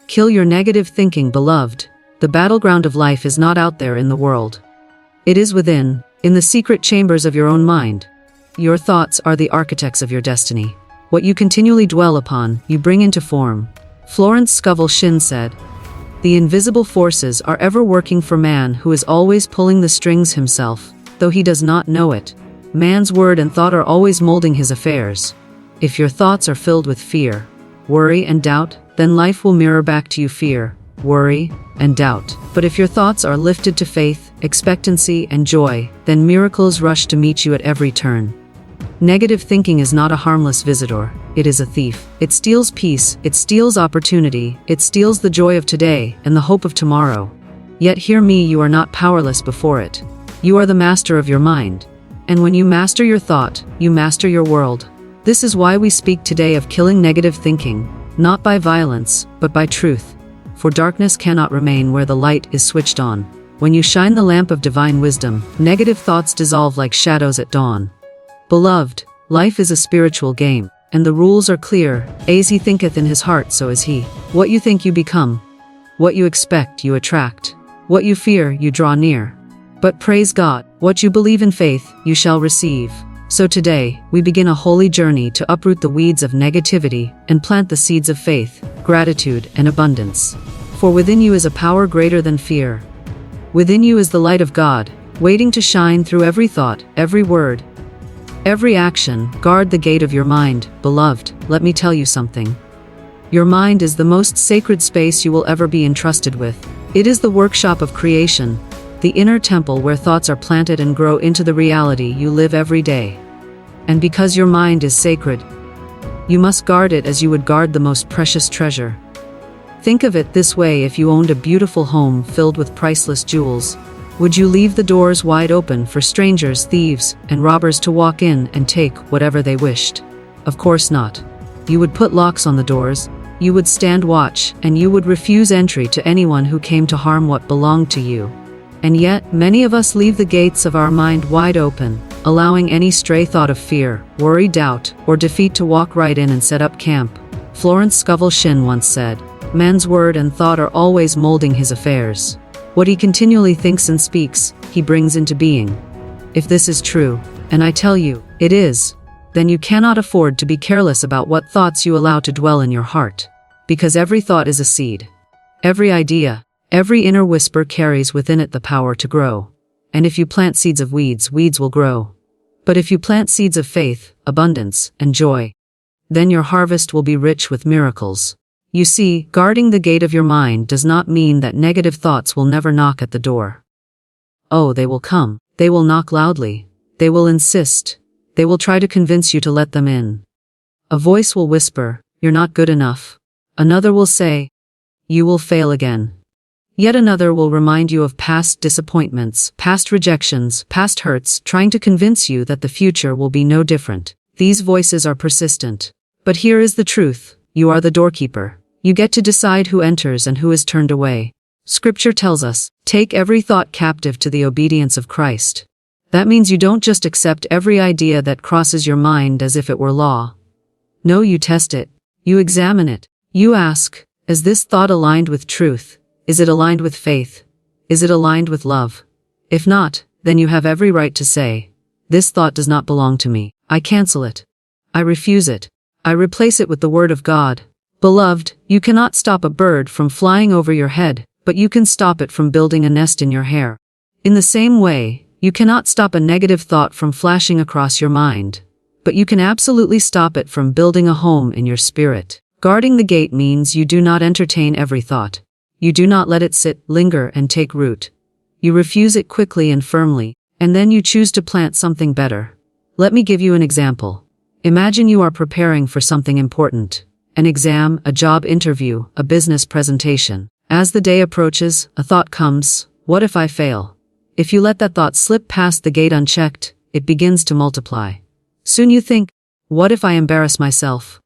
Kill your negative thinking, beloved. The battleground of life is not out there in the world. It is within, in the secret chambers of your own mind. Your thoughts are the architects of your destiny. What you continually dwell upon, you bring into form. Florence Scovel Shinn said, "The invisible forces are ever working for man who is always pulling the strings himself, though he does not know it. Man's word and thought are always molding his affairs. If your thoughts are filled with fear, worry and doubt, then life will mirror back to you fear, worry, and doubt. But if your thoughts are lifted to faith, expectancy, and joy, then miracles rush to meet you at every turn." Negative thinking is not a harmless visitor, it is a thief. It steals peace, it steals opportunity, it steals the joy of today and the hope of tomorrow. Yet hear me, you are not powerless before it. You are the master of your mind. And when you master your thought, you master your world. This is why we speak today of killing negative thinking, not by violence, but by truth. For darkness cannot remain where the light is switched on. When you shine the lamp of divine wisdom, negative thoughts dissolve like shadows at dawn. Beloved, life is a spiritual game, and the rules are clear. As he thinketh in his heart, so is he. What you think, you become. What you expect, you attract. What you fear, you draw near. But praise God, what you believe in faith, you shall receive. So today, we begin a holy journey to uproot the weeds of negativity and plant the seeds of faith, gratitude, and abundance. For within you is a power greater than fear. Within you is the light of God, waiting to shine through every thought, every word, every action. Guard the gate of your mind, beloved. Let me tell you something. Your mind is the most sacred space you will ever be entrusted with. It is the workshop of creation, the inner temple where thoughts are planted and grow into the reality you live every day. And because your mind is sacred, you must guard it as you would guard the most precious treasure. Think of it this way: if you owned a beautiful home filled with priceless jewels, would you leave the doors wide open for strangers, thieves, and robbers to walk in and take whatever they wished? Of course not. You would put locks on the doors, you would stand watch, and you would refuse entry to anyone who came to harm what belonged to you. And yet, many of us leave the gates of our mind wide open, allowing any stray thought of fear, worry, doubt, or defeat to walk right in and set up camp. Florence Scovel Shinn once said, "Man's word and thought are always molding his affairs. What he continually thinks and speaks, he brings into being." If this is true, and I tell you, it is, then you cannot afford to be careless about what thoughts you allow to dwell in your heart. Because every thought is a seed. Every idea, every inner whisper carries within it the power to grow. And if you plant seeds of weeds, weeds will grow. But if you plant seeds of faith, abundance, and joy, then your harvest will be rich with miracles. You see, guarding the gate of your mind does not mean that negative thoughts will never knock at the door. Oh, they will come. They will knock loudly. They will insist. They will try to convince you to let them in. A voice will whisper, "You're not good enough." Another will say, "You will fail again." Yet another will remind you of past disappointments, past rejections, past hurts, trying to convince you that the future will be no different. These voices are persistent. But here is the truth: you are the doorkeeper. You get to decide who enters and who is turned away. Scripture tells us, "Take every thought captive to the obedience of Christ." That means you don't just accept every idea that crosses your mind as if it were law. No, you test it. You examine it. You ask, is this thought aligned with truth? Is it aligned with faith? Is it aligned with love? If not, then you have every right to say, "This thought does not belong to me. I cancel it. I refuse it. I replace it with the Word of God." Beloved, you cannot stop a bird from flying over your head, but you can stop it from building a nest in your hair. In the same way, you cannot stop a negative thought from flashing across your mind, but you can absolutely stop it from building a home in your spirit. Guarding the gate means you do not entertain every thought. You do not let it sit, linger, and take root. You refuse it quickly and firmly, and then you choose to plant something better. Let me give you an example. Imagine you are preparing for something important. An exam, a job interview, a business presentation. As the day approaches, a thought comes, "What if I fail?" If you let that thought slip past the gate unchecked, it begins to multiply. Soon you think, "What if I embarrass myself?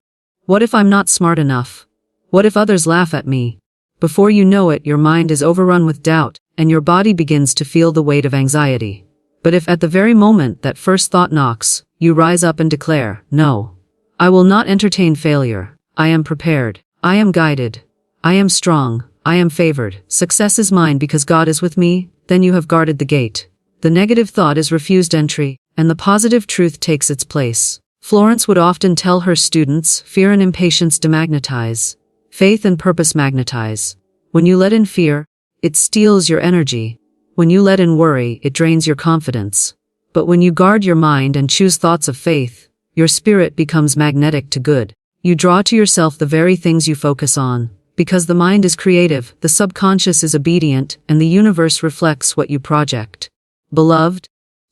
What if I'm not smart enough? What if others laugh at me?" Before you know it, your mind is overrun with doubt, and your body begins to feel the weight of anxiety. But if at the very moment that first thought knocks, you rise up and declare, "No, I will not entertain failure. I am prepared. I am guided. I am strong, I am favored, success is mine because God is with me, then you have guarded the gate. The negative thought is refused entry, and the positive truth takes its place. Florence would often tell her students, fear and impatience demagnetize, faith and purpose magnetize. When you let in fear, it steals your energy. When you let in worry, it drains your confidence. But when you guard your mind and choose thoughts of faith, your spirit becomes magnetic to good. You draw to yourself the very things you focus on. Because the mind is creative, the subconscious is obedient, and the universe reflects what you project. Beloved,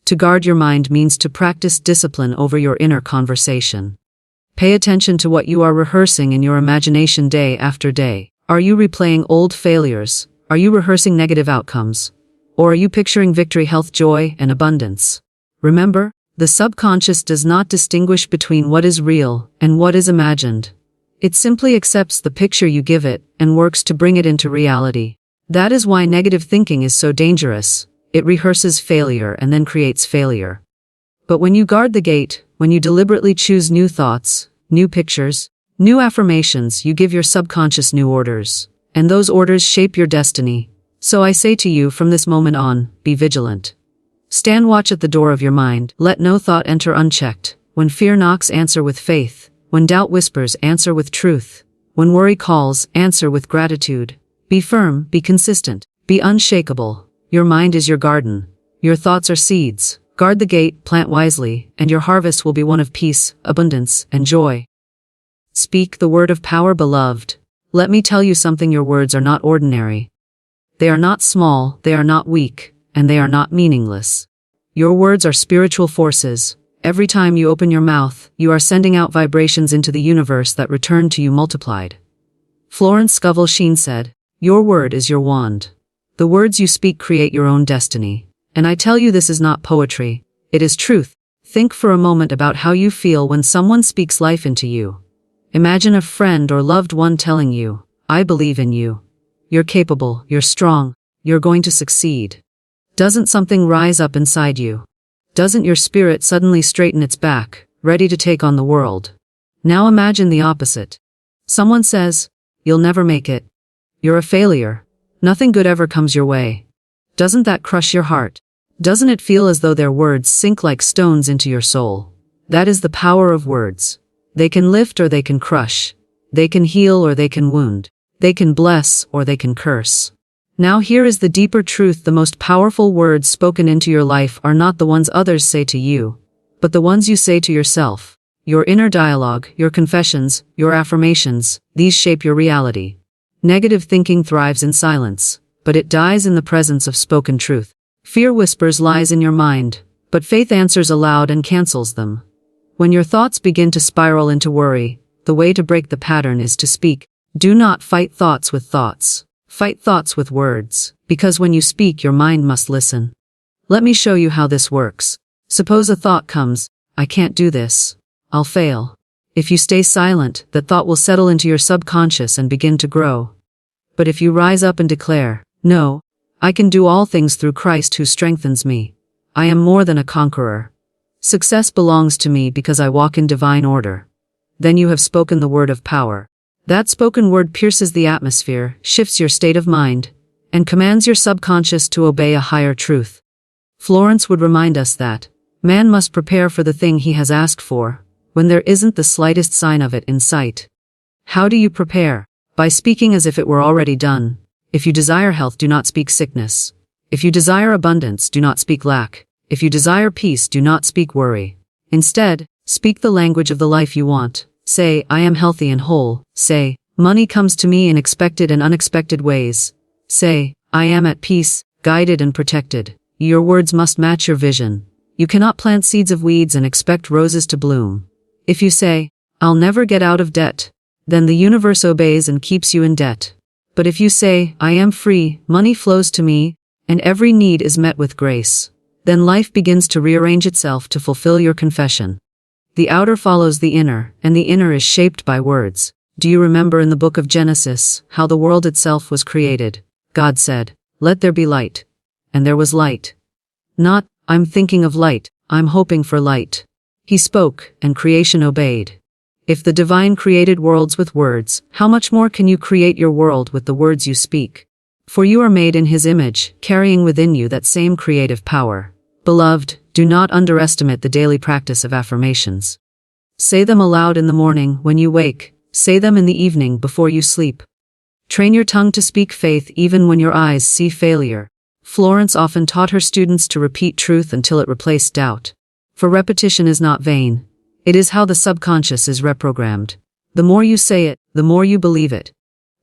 to guard your mind means to practice discipline over your inner conversation. Pay attention to what you are rehearsing in your imagination day after day. Are you replaying old failures? Are you rehearsing negative outcomes? Or are you picturing victory, health, joy, and abundance? Remember, the subconscious does not distinguish between what is real and what is imagined. It simply accepts the picture you give it and works to bring it into reality. That is why negative thinking is so dangerous. It rehearses failure and then creates failure. But when you guard the gate, when you deliberately choose new thoughts, new pictures, new affirmations, you give your subconscious new orders. And those orders shape your destiny. So I say to you from this moment on, be vigilant. Stand watch at the door of your mind. Let no thought enter unchecked. When fear knocks, answer with faith. When doubt whispers, answer with truth. When worry calls, answer with gratitude. Be firm, be consistent, be unshakable. Your mind is your garden. Your thoughts are seeds. Guard the gate, plant wisely, and your harvest will be one of peace, abundance, and joy. Speak the word of power, beloved. Let me tell you something, your words are not ordinary. They are not small, they are not weak, and they are not meaningless. Your words are spiritual forces. Every time you open your mouth, you are sending out vibrations into the universe that return to you multiplied. Florence Scovel Shinn said, "Your word is your wand. The words you speak create your own destiny. And I tell you, this is not poetry. It is truth." Think for a moment about how you feel when someone speaks life into you. Imagine a friend or loved one telling you, "I believe in you. You're capable, you're strong, you're going to succeed." Doesn't something rise up inside you? Doesn't your spirit suddenly straighten its back, ready to take on the world? Now imagine the opposite. Someone says, "You'll never make it. You're a failure. Nothing good ever comes your way." Doesn't that crush your heart? Doesn't it feel as though their words sink like stones into your soul? That is the power of words. They can lift or they can crush. They can heal or they can wound. They can bless or they can curse. Now here is the deeper truth. The most powerful words spoken into your life are not the ones others say to you, but the ones you say to yourself. Your inner dialogue, your confessions, your affirmations, these shape your reality. Negative thinking thrives in silence, but it dies in the presence of spoken truth. Fear whispers lies in your mind, but faith answers aloud and cancels them. When your thoughts begin to spiral into worry, the way to break the pattern is to speak. Do not fight thoughts with thoughts. Fight thoughts with words, because when you speak, your mind must listen. Let me show you how this works. Suppose a thought comes, "I can't do this. I'll fail." If you stay silent, that thought will settle into your subconscious and begin to grow. But if you rise up and declare, "No, I can do all things through Christ who strengthens me. I am more than a conqueror. Success belongs to me because I walk in divine order." Then you have spoken the word of power. That spoken word pierces the atmosphere, shifts your state of mind, and commands your subconscious to obey a higher truth. Florence would remind us that man must prepare for the thing he has asked for, when there isn't the slightest sign of it in sight. How do you prepare? By speaking as if it were already done. If you desire health, do not speak sickness. If you desire abundance, do not speak lack. If you desire peace, do not speak worry. Instead, speak the language of the life you want. Say, "I am healthy and whole." Say, "Money comes to me in expected and unexpected ways." Say, "I am at peace, guided and protected." Your words must match your vision. You cannot plant seeds of weeds and expect roses to bloom. If you say, "I'll never get out of debt," then the universe obeys and keeps you in debt. But if you say, "I am free, money flows to me, and every need is met with grace," then life begins to rearrange itself to fulfill your confession. The outer follows the inner, and the inner is shaped by words. Do you remember in the book of Genesis, how the world itself was created? God said, "Let there be light." And there was light. Not, "I'm thinking of light, I'm hoping for light." He spoke, and creation obeyed. If the divine created worlds with words, how much more can you create your world with the words you speak? For you are made in his image, carrying within you that same creative power. Beloved, do not underestimate the daily practice of affirmations. Say them aloud in the morning when you wake. Say them in the evening before you sleep. Train your tongue to speak faith even when your eyes see failure. Florence often taught her students to repeat truth until it replaced doubt. For repetition is not vain. It is how the subconscious is reprogrammed. The more you say it, the more you believe it.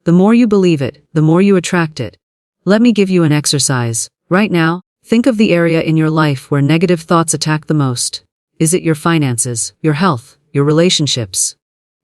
The more you believe it, the more you attract it. Let me give you an exercise. Right now, think of the area in your life where negative thoughts attack the most. Is it your finances, your health, your relationships,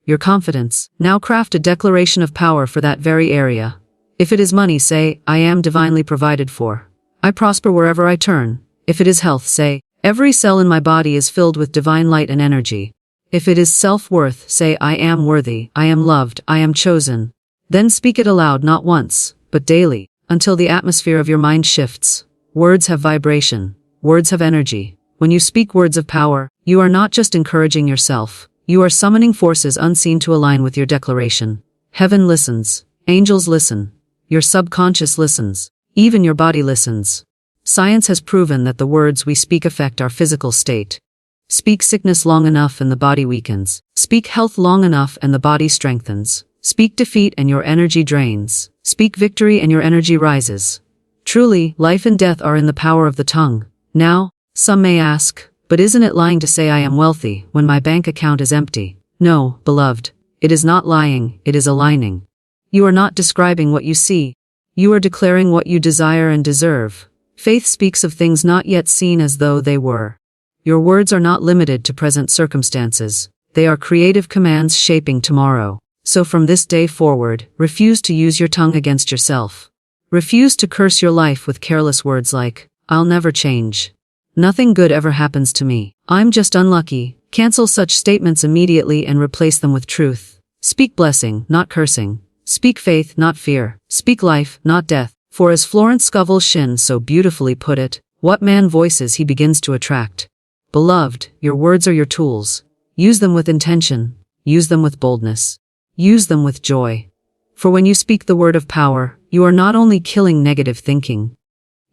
your confidence? Now craft a declaration of power for that very area. If it is money, say, I am divinely provided for. I prosper wherever I turn. If it is health, say, every cell in my body is filled with divine light and energy. If it is self-worth, say, I am worthy, I am loved, I am chosen. Then speak it aloud not once, but daily, until the atmosphere of your mind shifts. Words have vibration. Words have energy. When you speak words of power, you are not just encouraging yourself. You are summoning forces unseen to align with your declaration. Heaven listens. Angels listen. Your subconscious listens. Even your body listens. Science has proven that the words we speak affect our physical state. Speak sickness long enough and the body weakens. Speak health long enough and the body strengthens. Speak defeat and your energy drains. Speak victory and your energy rises. Truly, life and death are in the power of the tongue. Now, some may ask, but isn't it lying to say I am wealthy when my bank account is empty? No, beloved, it is not lying, it is aligning. You are not describing what you see. You are declaring what you desire and deserve. Faith speaks of things not yet seen as though they were. Your words are not limited to present circumstances. They are creative commands shaping tomorrow. So from this day forward, refuse to use your tongue against yourself. Refuse to curse your life with careless words like, I'll never change. Nothing good ever happens to me. I'm just unlucky. Cancel such statements immediately and replace them with truth. Speak blessing, not cursing. Speak faith, not fear. Speak life, not death. For as Florence Scovel Shinn so beautifully put it, what man voices he begins to attract. Beloved, your words are your tools. Use them with intention. Use them with boldness. Use them with joy. For when you speak the word of power, you are not only killing negative thinking.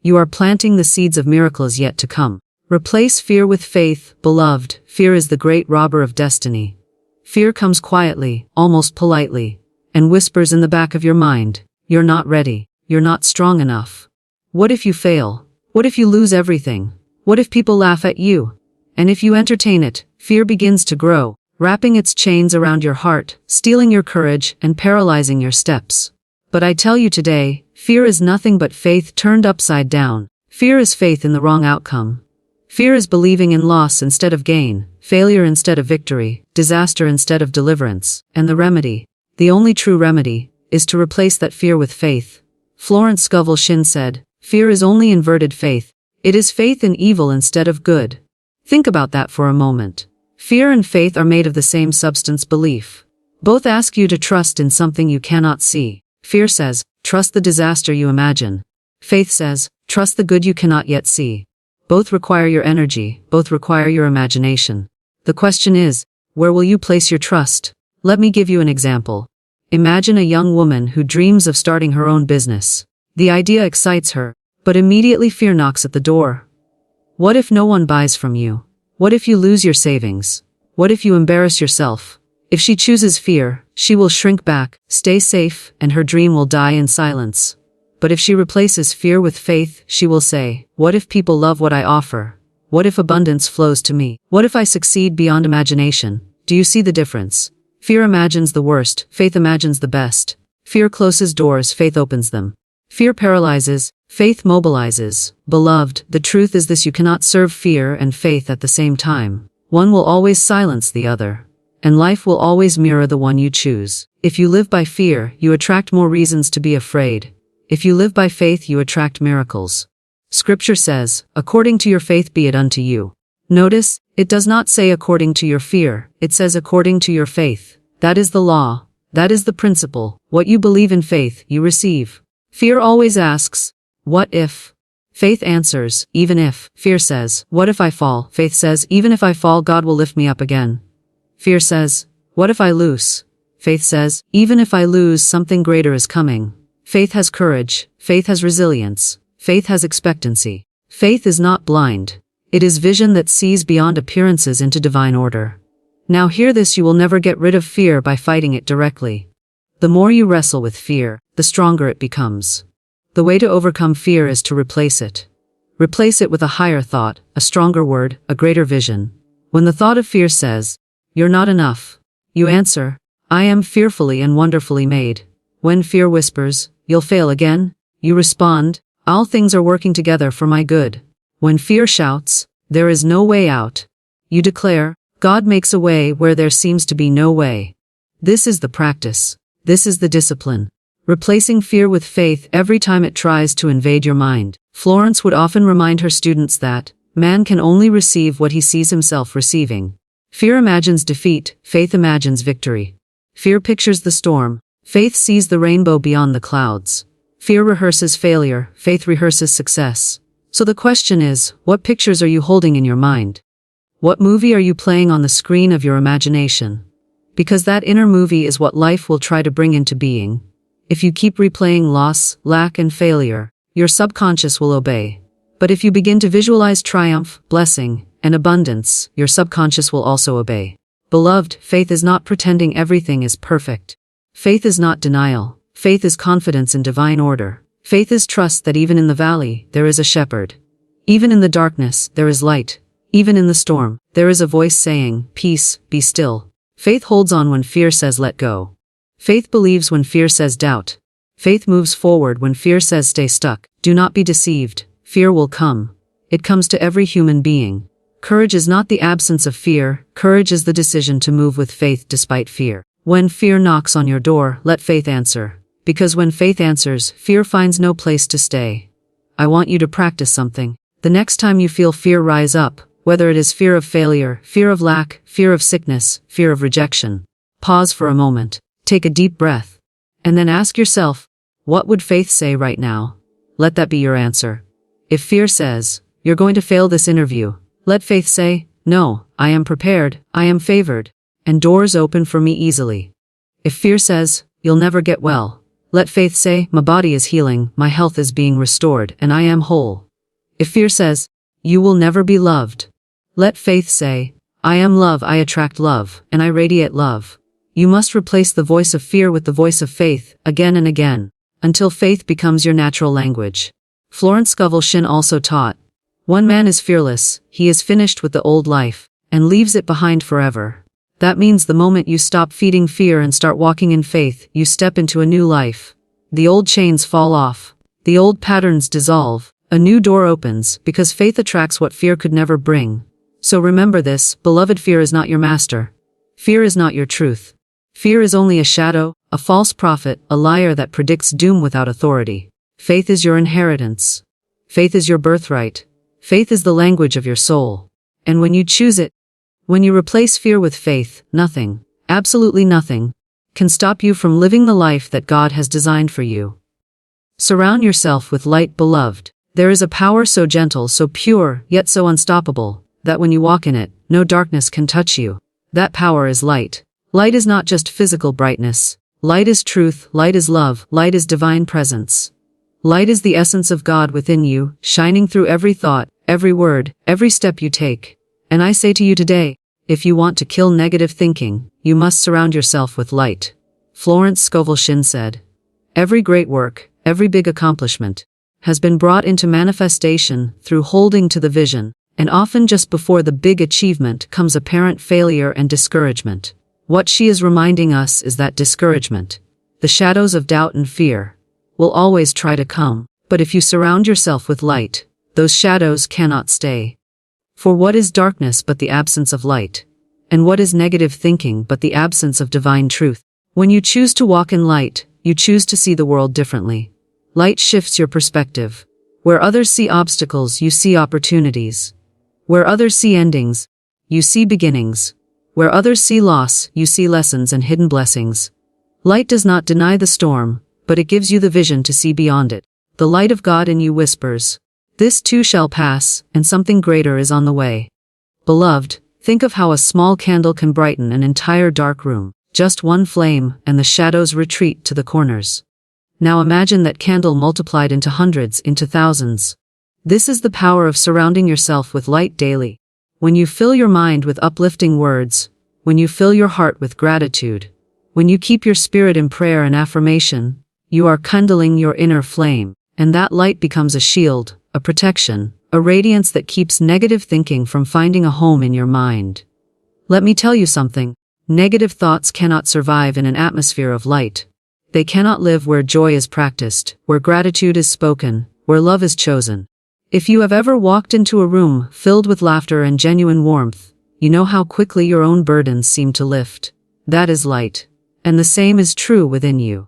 You are planting the seeds of miracles yet to come. Replace fear with faith, beloved. Fear is the great robber of destiny. Fear comes quietly, almost politely, and whispers in the back of your mind, you're not ready. You're not strong enough. What if you fail? What if you lose everything? What if people laugh at you? And if you entertain it, fear begins to grow, wrapping its chains around your heart, stealing your courage, and paralyzing your steps. But I tell you today, fear is nothing but faith turned upside down. Fear is faith in the wrong outcome. Fear is believing in loss instead of gain, failure instead of victory, disaster instead of deliverance. And the remedy, the only true remedy, is to replace that fear with faith. Florence Scovel Shinn said, fear is only inverted faith. It is faith in evil instead of good. Think about that for a moment. Fear and faith are made of the same substance, belief. Both ask you to trust in something you cannot see. Fear says, trust the disaster you imagine. Faith says, trust the good you cannot yet see. Both require your energy, both require your imagination. The question is, where will you place your trust? Let me give you an example. Imagine a young woman who dreams of starting her own business. The idea excites her, but immediately fear knocks at the door. What if no one buys from you? What if you lose your savings? What if you embarrass yourself? If she chooses fear, she will shrink back, stay safe, and her dream will die in silence. But if she replaces fear with faith, she will say, what if people love what I offer? What if abundance flows to me? What if I succeed beyond imagination? Do you see the difference? Fear imagines the worst, faith imagines the best. Fear closes doors, faith opens them. Fear paralyzes, faith mobilizes. Beloved, the truth is this: you cannot serve fear and faith at the same time. One will always silence the other. And life will always mirror the one you choose. If you live by fear, you attract more reasons to be afraid. If you live by faith, you attract miracles. Scripture says, according to your faith be it unto you. Notice, it does not say according to your fear, it says according to your faith. That is the law. That is the principle. What you believe in faith, you receive. Fear always asks, what if? Faith answers, even if. Fear says, what if I fall? Faith says, even if I fall, God will lift me up again. Fear says, What if I lose? Faith says, even if I lose, something greater is coming. Faith has courage. Faith has resilience. Faith has expectancy. Faith is not blind. It is vision that sees beyond appearances into divine order. Now hear this: you will never get rid of fear by fighting it directly. The more you wrestle with fear, the stronger it becomes. The way to overcome fear is to replace it. Replace it with a higher thought, a stronger word, a greater vision. When the thought of fear says, "You're not enough," you answer, "I am fearfully and wonderfully made." When fear whispers, "You'll fail again," you respond, "All things are working together for my good." When fear shouts, "There is no way out," you declare, "God makes a way where there seems to be no way." This is the practice. This is the discipline. Replacing fear with faith every time it tries to invade your mind. Florence would often remind her students that man can only receive what he sees himself receiving. Fear imagines defeat, faith imagines victory. Fear pictures the storm, faith sees the rainbow beyond the clouds. Fear rehearses failure, faith rehearses success. So the question is, what pictures are you holding in your mind? What movie are you playing on the screen of your imagination? Because that inner movie is what life will try to bring into being. If you keep replaying loss, lack, and failure, your subconscious will obey. But if you begin to visualize triumph, blessing, and abundance, your subconscious will also obey. Beloved, faith is not pretending everything is perfect. Faith is not denial. Faith is confidence in divine order. Faith is trust that even in the valley, there is a shepherd. Even in the darkness, there is light. Even in the storm, there is a voice saying, "Peace, be still." Faith holds on when fear says let go. Faith believes when fear says doubt. Faith moves forward when fear says stay stuck. Do not be deceived. Fear will come. It comes to every human being. Courage is not the absence of fear. Courage is the decision to move with faith despite fear. When fear knocks on your door, let faith answer. Because when faith answers, fear finds no place to stay. I want you to practice something. The next time you feel fear rise up, whether it is fear of failure, fear of lack, fear of sickness, fear of rejection, pause for a moment, take a deep breath, and then ask yourself, what would faith say right now? Let that be your answer. If fear says, you're going to fail this interview, let faith say, no, I am prepared, I am favored, and doors open for me easily. If fear says, you'll never get well, let faith say, my body is healing, my health is being restored, and I am whole. If fear says, you will never be loved, let faith say, I am love, I attract love, and I radiate love. You must replace the voice of fear with the voice of faith, again and again, until faith becomes your natural language. Florence Scovel Shinn also taught, one man is fearless, he is finished with the old life, and leaves it behind forever. That means the moment you stop feeding fear and start walking in faith, you step into a new life. The old chains fall off. The old patterns dissolve. A new door opens, because faith attracts what fear could never bring. So remember this, beloved, fear is not your master. Fear is not your truth. Fear is only a shadow, a false prophet, a liar that predicts doom without authority. Faith is your inheritance. Faith is your birthright. Faith is the language of your soul. And when you choose it, when you replace fear with faith, nothing, absolutely nothing, can stop you from living the life that God has designed for you. Surround yourself with light, beloved. There is a power so gentle, so pure, yet so unstoppable, that when you walk in it, no darkness can touch you. That power is light. Light is not just physical brightness. Light is truth, light is love, light is divine presence. Light is the essence of God within you, shining through every thought, every word, every step you take. And I say to you today, if you want to kill negative thinking, you must surround yourself with light. Florence Scovel Shinn said, every great work, every big accomplishment, has been brought into manifestation through holding to the vision, and often just before the big achievement comes apparent failure and discouragement. What she is reminding us is that discouragement, the shadows of doubt and fear, will always try to come, but if you surround yourself with light, those shadows cannot stay. For what is darkness but the absence of light? And what is negative thinking but the absence of divine truth? When you choose to walk in light, you choose to see the world differently. Light shifts your perspective. Where others see obstacles, you see opportunities. Where others see endings, you see beginnings. Where others see loss, you see lessons and hidden blessings. Light does not deny the storm, but it gives you the vision to see beyond it. The light of God in you whispers, this too shall pass, and something greater is on the way. Beloved, Think of how a small candle can brighten an entire dark room. Just one flame, and the shadows retreat to the corners. Now imagine that candle multiplied into hundreds, into thousands. This is the power of surrounding yourself with light daily. When you fill your mind with uplifting words, when you fill your heart with gratitude, when you keep your spirit in prayer and affirmation, you are kindling your inner flame, and that light becomes a shield, a protection, a radiance that keeps negative thinking from finding a home in your mind. Let me tell you something. Negative thoughts cannot survive in an atmosphere of light. They cannot live where joy is practiced, where gratitude is spoken, where love is chosen. If you have ever walked into a room filled with laughter and genuine warmth, you know how quickly your own burdens seem to lift. That is light. And the same is true within you.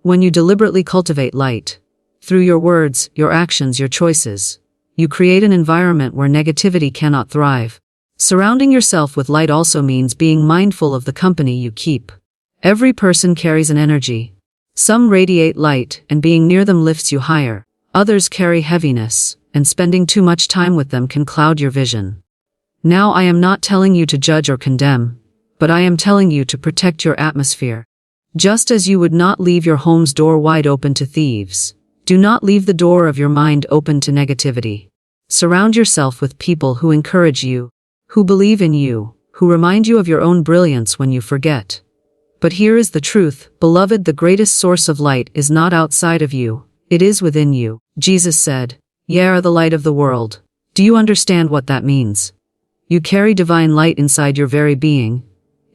When you deliberately cultivate light, through your words, your actions, your choices, you create an environment where negativity cannot thrive. Surrounding yourself with light also means being mindful of the company you keep. Every person carries an energy. Some radiate light, and being near them lifts you higher. Others carry heaviness, and spending too much time with them can cloud your vision. Now I am not telling you to judge or condemn, but I am telling you to protect your atmosphere. Just as you would not leave your home's door wide open to thieves, do not leave the door of your mind open to negativity. Surround yourself with people who encourage you, who believe in you, who remind you of your own brilliance when you forget. But here is the truth, beloved, the greatest source of light is not outside of you, it is within you. Jesus said, "Ye are the light of the world." Do you understand what that means? You carry divine light inside your very being.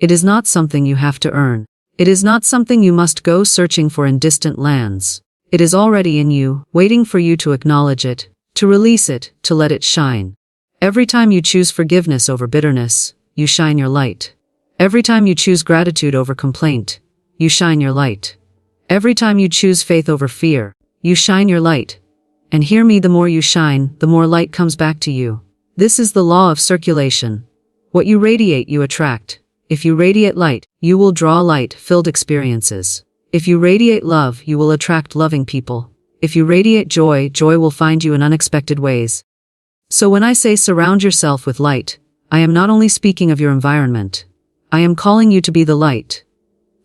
It is not something you have to earn. It is not something you must go searching for in distant lands. It is already in you, waiting for you to acknowledge it, to release it, to let it shine. Every time you choose forgiveness over bitterness, you shine your light. Every time you choose gratitude over complaint, you shine your light. Every time you choose faith over fear, you shine your light. And hear me, the more you shine, the more light comes back to you. This is the law of circulation. What you radiate, you attract. If you radiate light, you will draw light-filled experiences. If you radiate love, you will attract loving people. If you radiate joy, joy will find you in unexpected ways. So when I say surround yourself with light, I am not only speaking of your environment. I am calling you to be the light.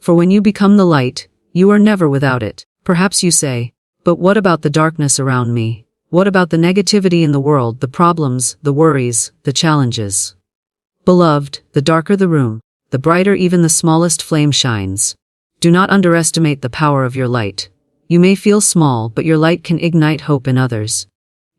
For when you become the light, you are never without it. Perhaps you say, but what about the darkness around me? What about the negativity in the world, the problems, the worries, the challenges? Beloved, the darker the room, the brighter even the smallest flame shines. Do not underestimate the power of your light. You may feel small, but your light can ignite hope in others.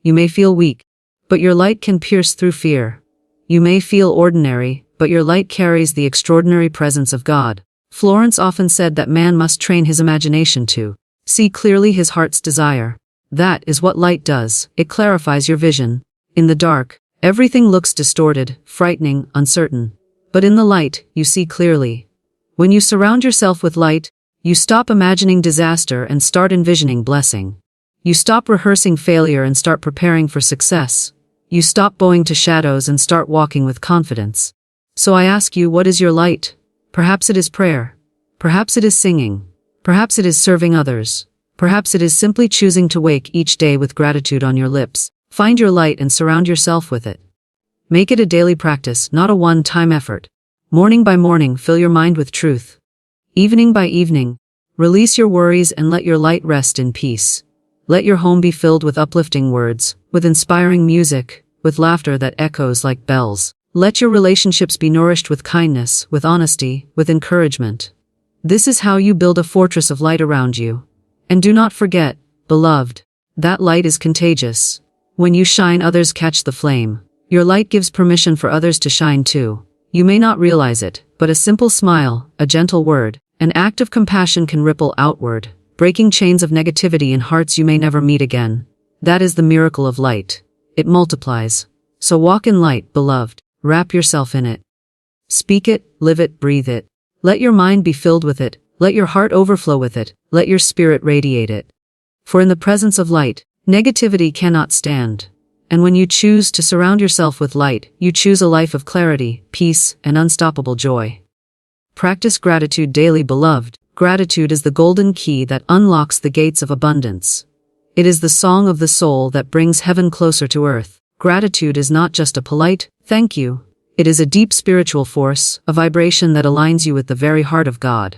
You may feel weak, but your light can pierce through fear. You may feel ordinary, but your light carries the extraordinary presence of God. Florence often said that man must train his imagination to see clearly his heart's desire. That is what light does. It clarifies your vision. In the dark, everything looks distorted, frightening, uncertain. But in the light, you see clearly. When you surround yourself with light, you stop imagining disaster and start envisioning blessing. You stop rehearsing failure and start preparing for success. You stop bowing to shadows and start walking with confidence. So I ask you, what is your light? Perhaps it is prayer. Perhaps it is singing. Perhaps it is serving others. Perhaps it is simply choosing to wake each day with gratitude on your lips. Find your light and surround yourself with it. Make it a daily practice, not a one-time effort. Morning by morning, fill your mind with truth. Evening by evening, release your worries and let your light rest in peace. Let your home be filled with uplifting words, with inspiring music, with laughter that echoes like bells. Let your relationships be nourished with kindness, with honesty, with encouragement. This is how you build a fortress of light around you. And do not forget, beloved, that light is contagious. When you shine, others catch the flame. Your light gives permission for others to shine too. You may not realize it, but a simple smile, a gentle word, an act of compassion can ripple outward, breaking chains of negativity in hearts you may never meet again. That is the miracle of light. It multiplies. So walk in light, beloved. Wrap yourself in it. Speak it, live it, breathe it. Let your mind be filled with it. Let your heart overflow with it. Let your spirit radiate it. For in the presence of light, negativity cannot stand. And when you choose to surround yourself with light, you choose a life of clarity, peace, and unstoppable joy. Practice gratitude daily, beloved. Gratitude is the golden key that unlocks the gates of abundance. It is the song of the soul that brings heaven closer to earth. Gratitude is not just a polite thank you. It is a deep spiritual force, a vibration that aligns you with the very heart of God.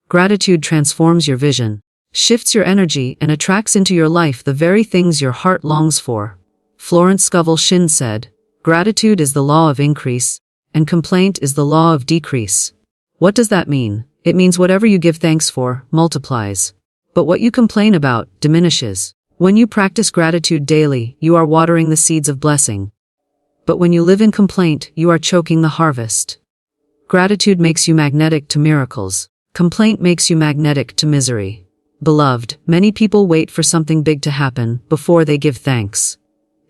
Gratitude transforms your vision, shifts your energy, and attracts into your life the very things your heart longs for. Florence Scovel Shinn said, "Gratitude is the law of increase, and complaint is the law of decrease." What does that mean? It means whatever you give thanks for, multiplies. But what you complain about, diminishes. When you practice gratitude daily, you are watering the seeds of blessing. But when you live in complaint, you are choking the harvest. Gratitude makes you magnetic to miracles. Complaint makes you magnetic to misery. Beloved, many people wait for something big to happen before they give thanks.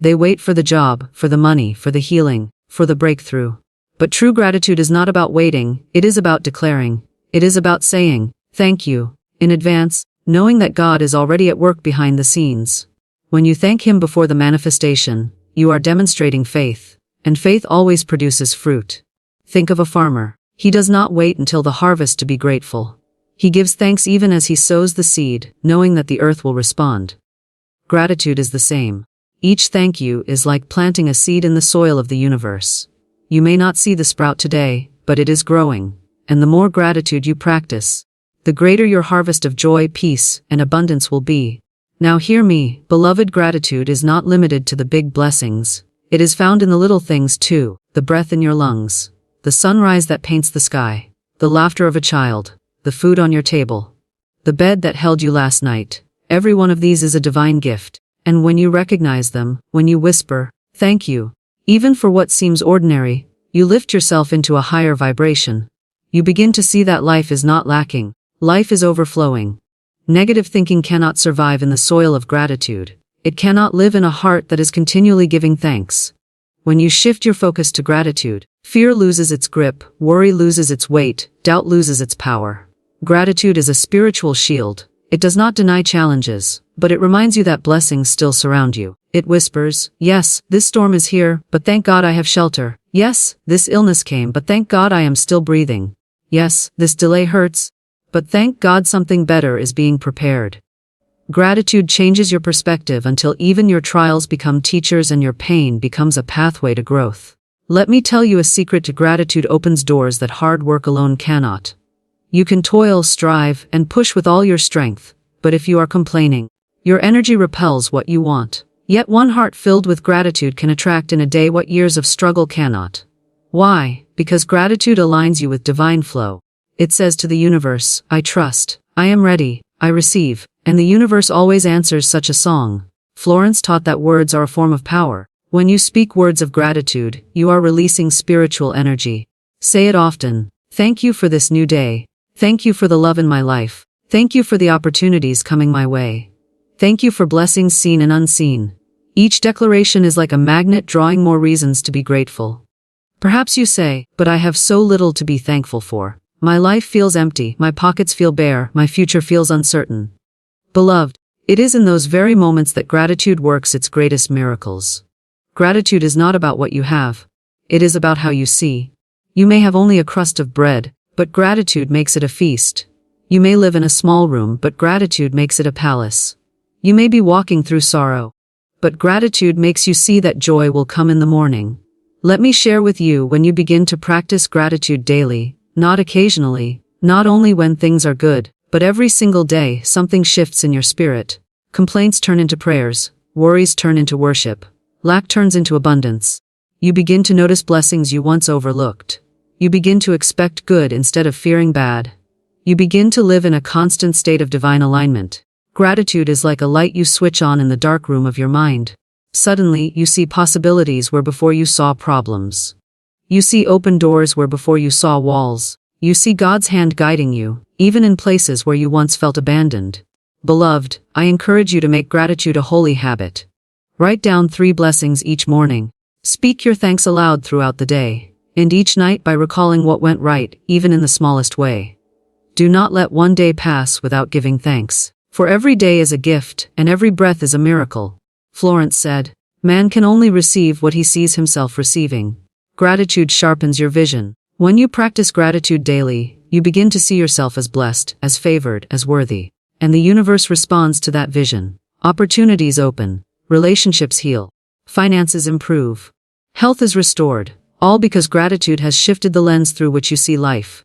They wait for the job, for the money, for the healing, for the breakthrough. But true gratitude is not about waiting, it is about declaring. It is about saying, "Thank you," in advance, knowing that God is already at work behind the scenes. When you thank Him before the manifestation, you are demonstrating faith, and faith always produces fruit. Think of a farmer. He does not wait until the harvest to be grateful. He gives thanks even as he sows the seed, knowing that the earth will respond. Gratitude is the same. Each thank you is like planting a seed in the soil of the universe. You may not see the sprout today, but it is growing, and the more gratitude you practice, the greater your harvest of joy, peace, and abundance will be. Now hear me, beloved, gratitude is not limited to the big blessings. It is found in the little things too, the breath in your lungs, the sunrise that paints the sky, the laughter of a child, the food on your table, the bed that held you last night. Every one of these is a divine gift, and when you recognize them, when you whisper, "Thank you," even for what seems ordinary, you lift yourself into a higher vibration. You begin to see that life is not lacking, life is overflowing. Negative thinking cannot survive in the soil of gratitude. It cannot live in a heart that is continually giving thanks. When you shift your focus to gratitude, fear loses its grip, worry loses its weight, doubt loses its power. Gratitude is a spiritual shield. It does not deny challenges, but it reminds you that blessings still surround you. It whispers, "Yes, this storm is here, but thank God I have shelter. Yes, this illness came, but thank God I am still breathing. Yes, this delay hurts, but thank God something better is being prepared." Gratitude changes your perspective until even your trials become teachers and your pain becomes a pathway to growth. Let me tell you a secret to gratitude opens doors that hard work alone cannot. You can toil, strive, and push with all your strength, but if you are complaining, your energy repels what you want. Yet one heart filled with gratitude can attract in a day what years of struggle cannot. Why? Because gratitude aligns you with divine flow. It says to the universe, "I trust, I am ready, I receive," and the universe always answers such a song. Florence taught that words are a form of power. When you speak words of gratitude, you are releasing spiritual energy. Say it often. "Thank you for this new day. Thank you for the love in my life. Thank you for the opportunities coming my way. Thank you for blessings seen and unseen." Each declaration is like a magnet drawing more reasons to be grateful. Perhaps you say, "But I have so little to be thankful for. My life feels empty, my pockets feel bare, my future feels uncertain." Beloved, it is in those very moments that gratitude works its greatest miracles. Gratitude is not about what you have. It is about how you see. You may have only a crust of bread, but gratitude makes it a feast. You may live in a small room, but gratitude makes it a palace. You may be walking through sorrow, but gratitude makes you see that joy will come in the morning. Let me share with you when you begin to practice gratitude daily, not occasionally, not only when things are good, but every single day something shifts in your spirit. Complaints turn into prayers, worries turn into worship, lack turns into abundance. You begin to notice blessings you once overlooked. You begin to expect good instead of fearing bad. You begin to live in a constant state of divine alignment. Gratitude is like a light you switch on in the dark room of your mind. Suddenly, you see possibilities where before you saw problems. You see open doors where before you saw walls. You see God's hand guiding you, even in places where you once felt abandoned. Beloved, I encourage you to make gratitude a holy habit. Write down 3 blessings each morning. Speak your thanks aloud throughout the day, and each night by recalling what went right, even in the smallest way. Do not let one day pass without giving thanks. For every day is a gift, and every breath is a miracle. Florence said, "Man can only receive what he sees himself receiving." Gratitude sharpens your vision. When you practice gratitude daily, you begin to see yourself as blessed, as favored, as worthy. And the universe responds to that vision. Opportunities open, relationships heal, finances improve, health is restored, All because gratitude has shifted the lens through which you see life.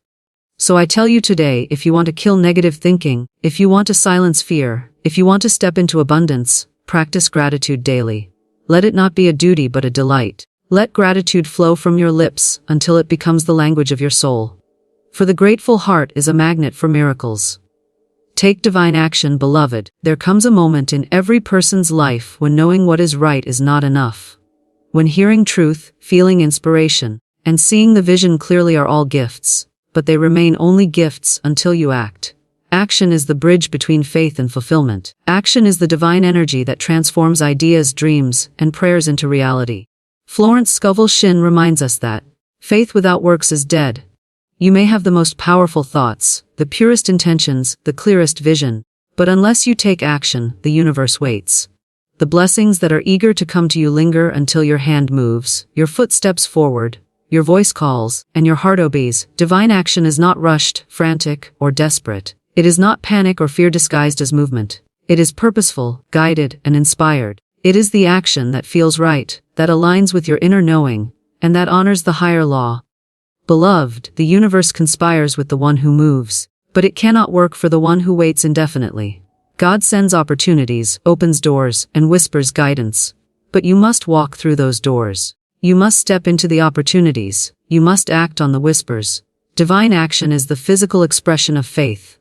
So I tell you today, if you want to kill negative thinking, if you want to silence fear, if you want to step into abundance, practice gratitude daily. Let it not be a duty but a delight. Let gratitude flow from your lips until it becomes the language of your soul. For the grateful heart is a magnet for miracles. Take divine action, beloved. There comes a moment in every person's life when knowing what is right is not enough. When hearing truth, feeling inspiration, and seeing the vision clearly are all gifts, but they remain only gifts until you act. Action is the bridge between faith and fulfillment. Action is the divine energy that transforms ideas, dreams, and prayers into reality. Florence Scovel Shinn reminds us that faith without works is dead. You may have the most powerful thoughts, the purest intentions, the clearest vision, but unless you take action, the universe waits. The blessings that are eager to come to you linger until your hand moves, your foot steps forward, your voice calls, and your heart obeys. Divine action is not rushed, frantic, or desperate. It is not panic or fear disguised as movement. It is purposeful, guided, and inspired. It is the action that feels right, that aligns with your inner knowing, and that honors the higher law. Beloved, the universe conspires with the one who moves, but it cannot work for the one who waits indefinitely. God sends opportunities, opens doors, and whispers guidance. But you must walk through those doors. You must step into the opportunities. You must act on the whispers. Divine action is the physical expression of faith.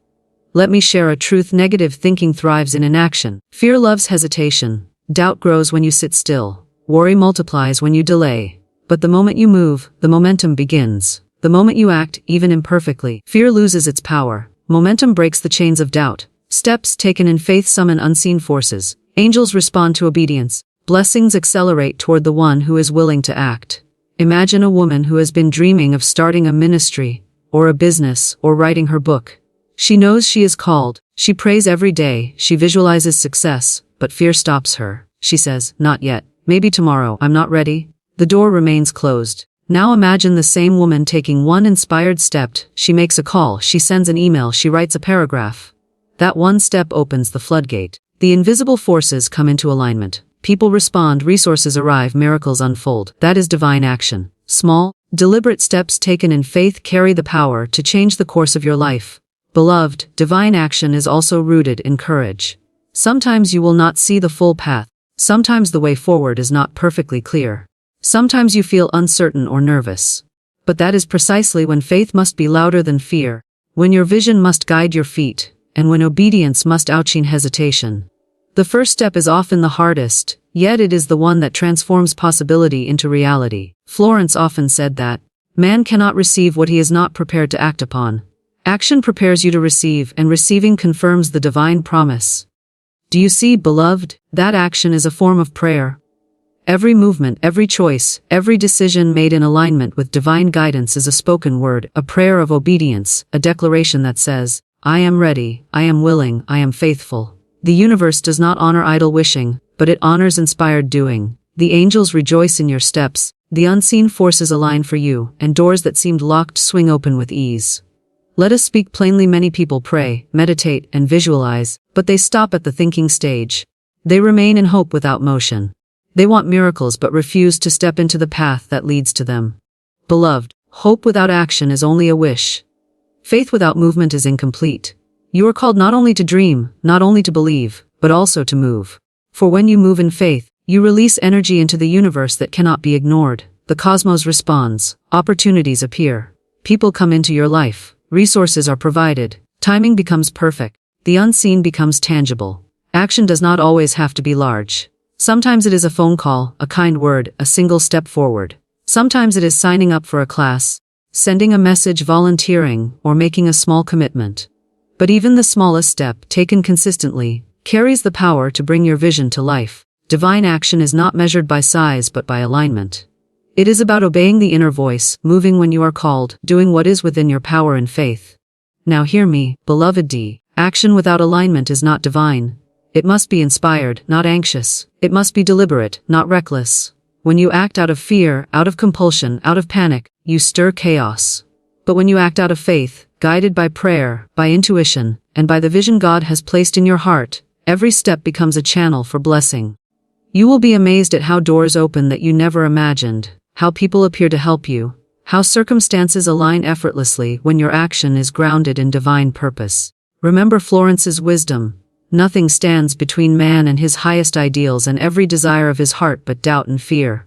Let me share a truth: negative thinking thrives in inaction. Fear loves hesitation. Doubt grows when you sit still. Worry multiplies when you delay. But the moment you move, the momentum begins. The moment you act, even imperfectly, fear loses its power. Momentum breaks the chains of doubt. Steps taken in faith summon unseen forces. Angels respond to obedience. Blessings accelerate toward the one who is willing to act. Imagine a woman who has been dreaming of starting a ministry, or a business, or writing her book. She knows she is called. She prays every day. She visualizes success, but fear stops her. She says, "Not yet. Maybe tomorrow. I'm not ready." The door remains closed. Now imagine the same woman taking one inspired step. She makes a call. She sends an email. She writes a paragraph. That one step opens the floodgate. The invisible forces come into alignment. People respond, resources arrive, miracles unfold. That is divine action. Small, deliberate steps taken in faith carry the power to change the course of your life. Beloved, divine action is also rooted in courage. Sometimes you will not see the full path. Sometimes the way forward is not perfectly clear. Sometimes you feel uncertain or nervous. But that is precisely when faith must be louder than fear, when your vision must guide your feet, and when obedience must outshine hesitation. The first step is often the hardest, yet it is the one that transforms possibility into reality. Florence often said that man cannot receive what he is not prepared to act upon. Action prepares you to receive, and receiving confirms the divine promise. Do you see, beloved? That action is a form of prayer. Every movement, every choice, every decision made in alignment with divine guidance is a spoken word, a prayer of obedience, a declaration that says, "I am ready, I am willing, I am faithful." The universe does not honor idle wishing, but it honors inspired doing. The angels rejoice in your steps, the unseen forces align for you, and doors that seemed locked swing open with ease. Let us speak plainly. Many people pray, meditate, and visualize, but they stop at the thinking stage. They remain in hope without motion. They want miracles but refuse to step into the path that leads to them. Beloved, hope without action is only a wish. Faith without movement is incomplete. You are called not only to dream, not only to believe, but also to move. For when you move in faith, you release energy into the universe that cannot be ignored. The cosmos responds, opportunities appear, people come into your life, resources are provided, timing becomes perfect, the unseen becomes tangible. Action does not always have to be large. Sometimes it is a phone call, a kind word, a single step forward. Sometimes it is signing up for a class, sending a message, volunteering, or making a small commitment. But even the smallest step, taken consistently, carries the power to bring your vision to life. Divine action is not measured by size but by alignment. It is about obeying the inner voice, moving when you are called, doing what is within your power and faith. Now hear me, beloved D. Action without alignment is not divine. It must be inspired, not anxious. It must be deliberate, not reckless. When you act out of fear, out of compulsion, out of panic, you stir chaos. But when you act out of faith, guided by prayer, by intuition, and by the vision God has placed in your heart, every step becomes a channel for blessing. You will be amazed at how doors open that you never imagined. how people appear to help you, how circumstances align effortlessly when your action is grounded in divine purpose. Remember Florence's wisdom. Nothing stands between man and his highest ideals and every desire of his heart but doubt and fear.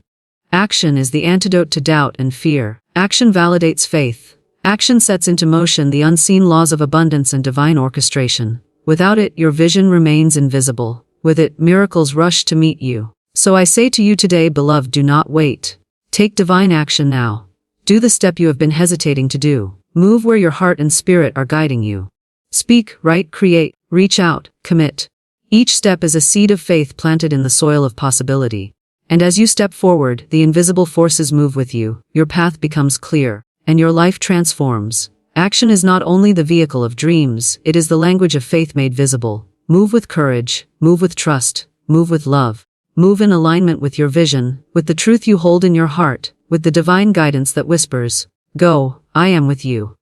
Action is the antidote to doubt and fear. Action validates faith. Action sets into motion the unseen laws of abundance and divine orchestration. Without it, your vision remains invisible. With it, miracles rush to meet you. So I say to you today, beloved, do not wait. Take divine action now. Do the step you have been hesitating to do. Move where your heart and spirit are guiding you. Speak, write, create, reach out, commit. Each step is a seed of faith planted in the soil of possibility. And as you step forward, the invisible forces move with you, your path becomes clear, and your life transforms. Action is not only the vehicle of dreams, it is the language of faith made visible. Move with courage, move with trust, move with love. Move in alignment with your vision, with the truth you hold in your heart, with the divine guidance that whispers, "Go, I am with you."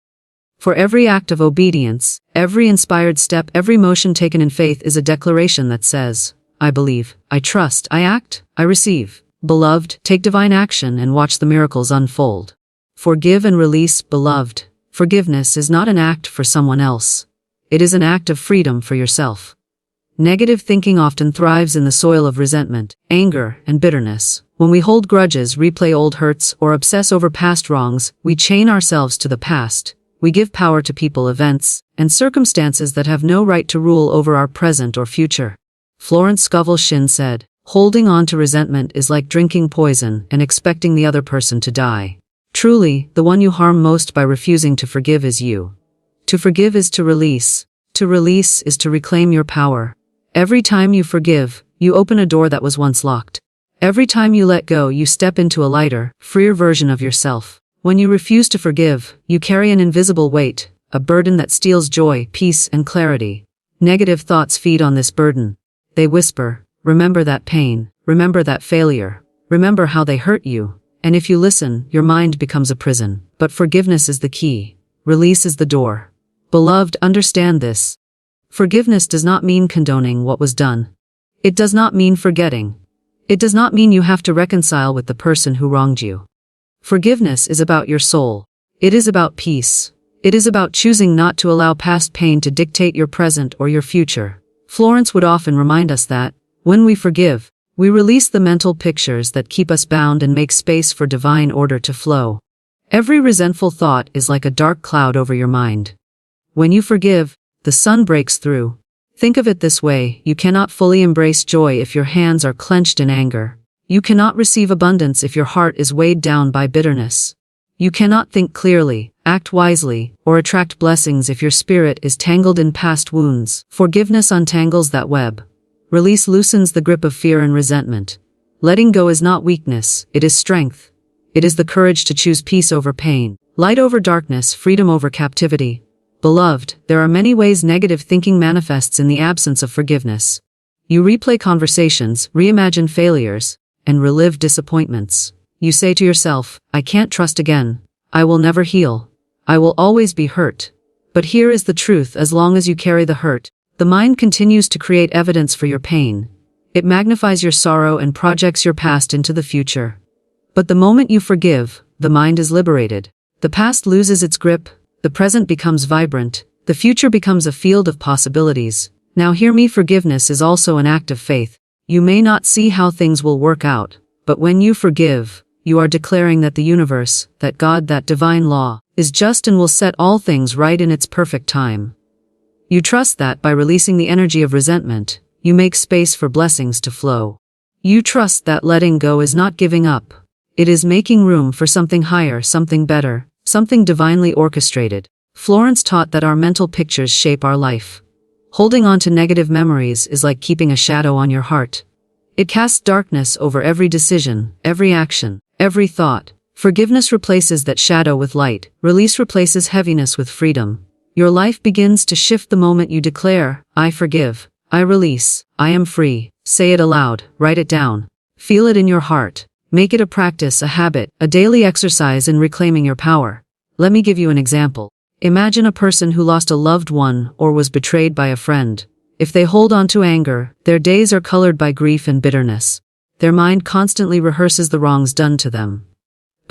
For every act of obedience, every inspired step, every motion taken in faith is a declaration that says, I believe, I trust, I act, I receive. Beloved, take divine action and watch the miracles unfold. Forgive and release, beloved. Forgiveness is not an act for someone else. It is an act of freedom for yourself. Negative thinking often thrives in the soil of resentment, anger, and bitterness. When we hold grudges, replay old hurts, or obsess over past wrongs, we chain ourselves to the past. We give power to people, events, and circumstances that have no right to rule over our present or future. Florence Scovel Shinn said, "Holding on to resentment is like drinking poison and expecting the other person to die. Truly, the one you harm most by refusing to forgive is you. To forgive is to release. To release is to reclaim your power. Every time you forgive, you open a door that was once locked. Every time you let go, you step into a lighter, freer version of yourself. When you refuse to forgive, you carry an invisible weight, a burden that steals joy, peace, and clarity. Negative thoughts feed on this burden. They whisper, remember that pain, remember that failure, remember how they hurt you. And if you listen, your mind becomes a prison. But forgiveness is the key. Release is the door. Beloved, understand this. Forgiveness does not mean condoning what was done. It does not mean forgetting. It does not mean you have to reconcile with the person who wronged you. Forgiveness is about your soul. It is about peace. It is about choosing not to allow past pain to dictate your present or your future. Florence would often remind us that, when we forgive, we release the mental pictures that keep us bound and make space for divine order to flow. Every resentful thought is like a dark cloud over your mind. When you forgive, the sun breaks through. Think of it this way, you cannot fully embrace joy if your hands are clenched in anger. You cannot receive abundance if your heart is weighed down by bitterness. You cannot think clearly, act wisely, or attract blessings if your spirit is tangled in past wounds. Forgiveness untangles that web. Release loosens the grip of fear and resentment. Letting go is not weakness, it is strength. It is the courage to choose peace over pain, light over darkness, freedom over captivity. Beloved, there are many ways negative thinking manifests in the absence of forgiveness. You replay conversations, reimagine failures, and relive disappointments. You say to yourself, I can't trust again. I will never heal. I will always be hurt. But here is the truth, as long as you carry the hurt, the mind continues to create evidence for your pain. It magnifies your sorrow and projects your past into the future. But the moment you forgive, the mind is liberated. The past loses its grip, the present becomes vibrant, the future becomes a field of possibilities. Now hear me, forgiveness is also an act of faith. You may not see how things will work out, but when you forgive, you are declaring that the universe, that God, that divine law, is just and will set all things right in its perfect time. You trust that by releasing the energy of resentment, you make space for blessings to flow. You trust that letting go is not giving up. It is making room for something higher, something better, something divinely orchestrated. Florence taught that our mental pictures shape our life. Holding on to negative memories is like keeping a shadow on your heart. It casts darkness over every decision, every action, every thought. Forgiveness replaces that shadow with light. Release replaces heaviness with freedom. Your life begins to shift the moment you declare, I forgive, I release, I am free. Say it aloud, write it down. Feel it in your heart. Make it a practice, a habit, a daily exercise in reclaiming your power. Let me give you an example. Imagine a person who lost a loved one or was betrayed by a friend. If they hold on to anger, their days are colored by grief and bitterness. Their mind constantly rehearses the wrongs done to them.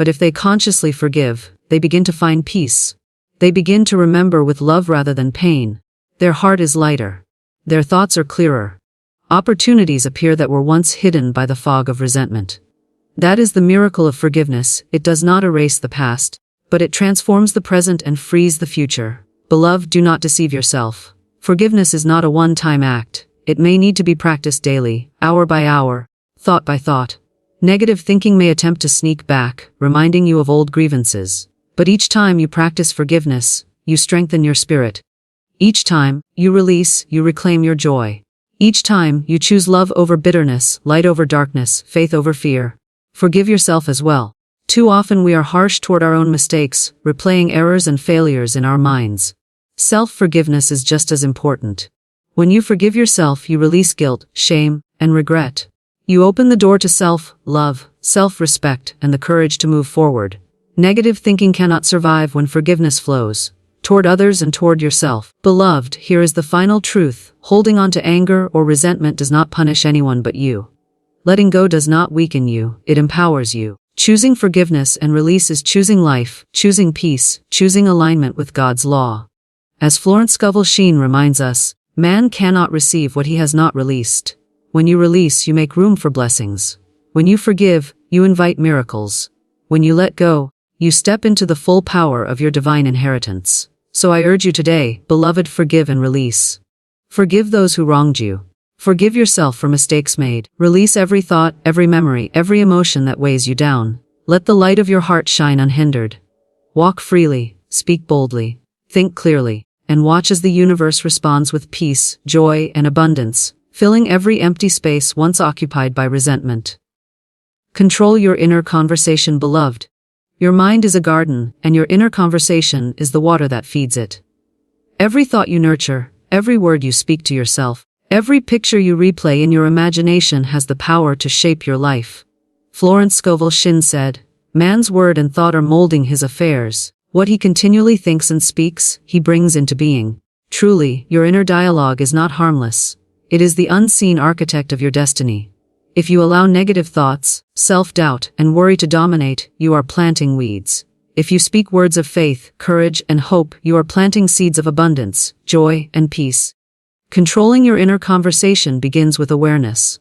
But if they consciously forgive, they begin to find peace. They begin to remember with love rather than pain. Their heart is lighter. Their thoughts are clearer. Opportunities appear that were once hidden by the fog of resentment. That is the miracle of forgiveness. It does not erase the past, but it transforms the present and frees the future. Beloved, do not deceive yourself. Forgiveness is not a one-time act. It may need to be practiced daily, hour by hour, thought by thought. Negative thinking may attempt to sneak back, reminding you of old grievances. But each time you practice forgiveness, you strengthen your spirit. Each time you release, you reclaim your joy. Each time you choose love over bitterness, light over darkness, faith over fear. Forgive yourself as well. Too often we are harsh toward our own mistakes, replaying errors and failures in our minds. Self-forgiveness is just as important. When you forgive yourself, you release guilt, shame, and regret. You open the door to self-love, self-respect, and the courage to move forward. Negative thinking cannot survive when forgiveness flows toward others and toward yourself. Beloved, here is the final truth. Holding on to anger or resentment does not punish anyone but you. Letting go does not weaken you, it empowers you. Choosing forgiveness and release is choosing life, choosing peace, choosing alignment with God's law. As Florence Scovel Shinn reminds us, man cannot receive what he has not released. When you release, you make room for blessings. When you forgive, you invite miracles. When you let go, you step into the full power of your divine inheritance. So I urge you today, beloved, forgive and release. Forgive those who wronged you. Forgive yourself for mistakes made. Release every thought, every memory, every emotion that weighs you down. Let the light of your heart shine unhindered. Walk freely, speak boldly, think clearly, and watch as the universe responds with peace, joy, and abundance, filling every empty space once occupied by resentment. Control your inner conversation, beloved. Your mind is a garden, and your inner conversation is the water that feeds it. Every thought you nurture, every word you speak to yourself, every picture you replay in your imagination has the power to shape your life. Florence Scovel Shinn said, "Man's word and thought are molding his affairs. What he continually thinks and speaks, he brings into being." Truly, your inner dialogue is not harmless. It is the unseen architect of your destiny. If you allow negative thoughts, self-doubt, and worry to dominate, you are planting weeds. If you speak words of faith, courage, and hope, you are planting seeds of abundance, joy, and peace. Controlling your inner conversation begins with awareness.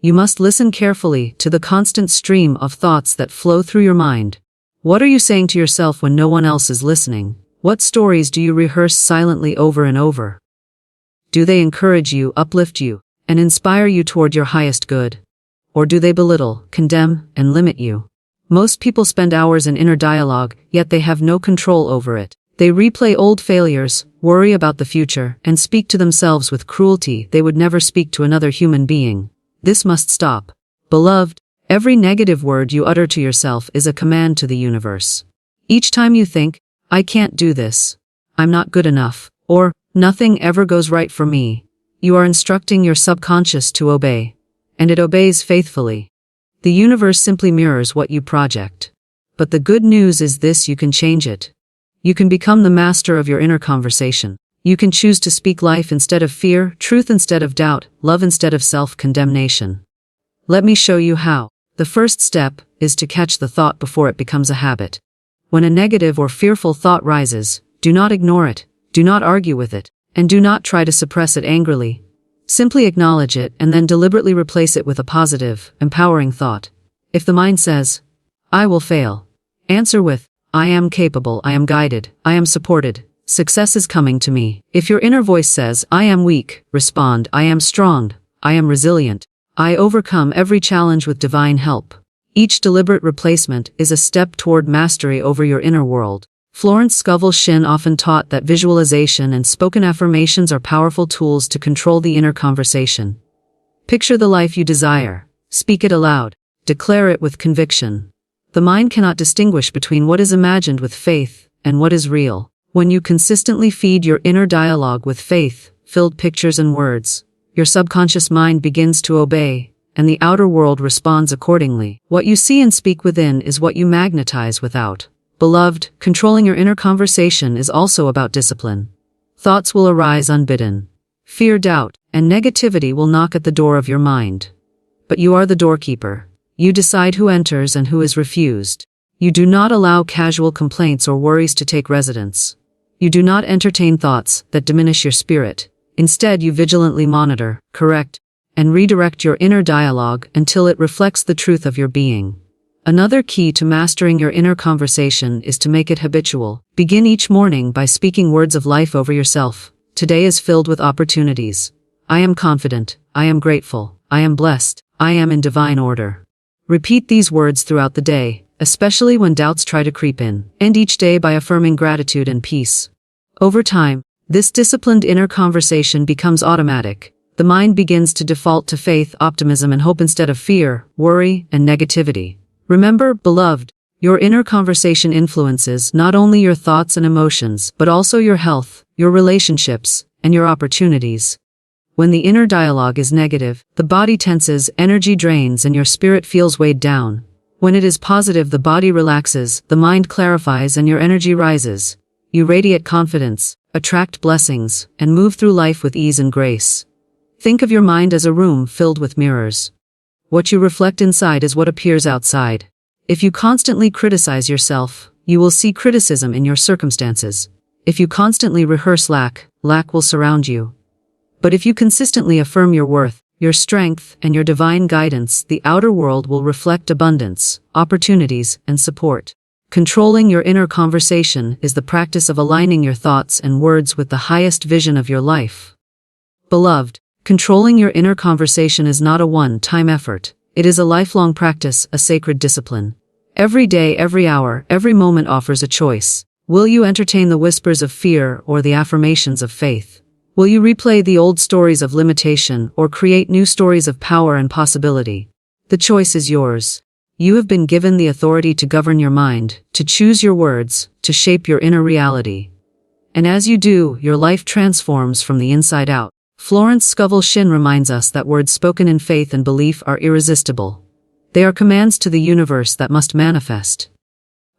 You must listen carefully to the constant stream of thoughts that flow through your mind. What are you saying to yourself when no one else is listening? What stories do you rehearse silently over and over? Do they encourage you, uplift you, and inspire you toward your highest good? Or do they belittle, condemn, and limit you? Most people spend hours in inner dialogue, yet they have no control over it. They replay old failures, worry about the future, and speak to themselves with cruelty they would never speak to another human being. This must stop. Beloved, every negative word you utter to yourself is a command to the universe. Each time you think, "I can't do this," "I'm not good enough," or "nothing ever goes right for me," you are instructing your subconscious to obey. And it obeys faithfully. The universe simply mirrors what you project. But the good news is this: you can change it. You can become the master of your inner conversation. You can choose to speak life instead of fear, truth instead of doubt, love instead of self-condemnation. Let me show you how. The first step is to catch the thought before it becomes a habit. When a negative or fearful thought rises, do not ignore it, do not argue with it, and do not try to suppress it angrily. Simply acknowledge it and then deliberately replace it with a positive, empowering thought. If the mind says, "I will fail," answer with, "I am capable, I am guided, I am supported, success is coming to me." If your inner voice says, "I am weak," respond, "I am strong, I am resilient, I overcome every challenge with divine help." Each deliberate replacement is a step toward mastery over your inner world. Florence Scovel Shinn often taught that visualization and spoken affirmations are powerful tools to control the inner conversation. Picture the life you desire. Speak it aloud. Declare it with conviction. The mind cannot distinguish between what is imagined with faith and what is real. When you consistently feed your inner dialogue with faith-filled pictures and words, your subconscious mind begins to obey, and the outer world responds accordingly. What you see and speak within is what you magnetize without. Beloved, controlling your inner conversation is also about discipline. Thoughts will arise unbidden. Fear, doubt, and negativity will knock at the door of your mind. But you are the doorkeeper. You decide who enters and who is refused. You do not allow casual complaints or worries to take residence. You do not entertain thoughts that diminish your spirit. Instead, you vigilantly monitor, correct, and redirect your inner dialogue until it reflects the truth of your being. Another key to mastering your inner conversation is to make it habitual. Begin each morning by speaking words of life over yourself. Today is filled with opportunities. I am confident. I am grateful. I am blessed. I am in divine order. Repeat these words throughout the day, especially when doubts try to creep in. End each day by affirming gratitude and peace. Over time, this disciplined inner conversation becomes automatic. The mind begins to default to faith, optimism, and hope instead of fear, worry, and negativity. Remember, beloved, your inner conversation influences not only your thoughts and emotions, but also your health, your relationships, and your opportunities. When the inner dialogue is negative, the body tenses, energy drains, and your spirit feels weighed down. When it is positive, the body relaxes, the mind clarifies, and your energy rises. You radiate confidence, attract blessings, and move through life with ease and grace. Think of your mind as a room filled with mirrors. What you reflect inside is what appears outside. If you constantly criticize yourself, you will see criticism in your circumstances. If you constantly rehearse lack, lack will surround you. But if you consistently affirm your worth, your strength, and your divine guidance, the outer world will reflect abundance, opportunities, and support. Controlling your inner conversation is the practice of aligning your thoughts and words with the highest vision of your life. Beloved, controlling your inner conversation is not a one-time effort. It is a lifelong practice, a sacred discipline. Every day, every hour, every moment offers a choice. Will you entertain the whispers of fear or the affirmations of faith? Will you replay the old stories of limitation or create new stories of power and possibility? The choice is yours. You have been given the authority to govern your mind, to choose your words, to shape your inner reality. And as you do, your life transforms from the inside out. Florence Scovel Shinn reminds us that words spoken in faith and belief are irresistible. They are commands to the universe that must manifest.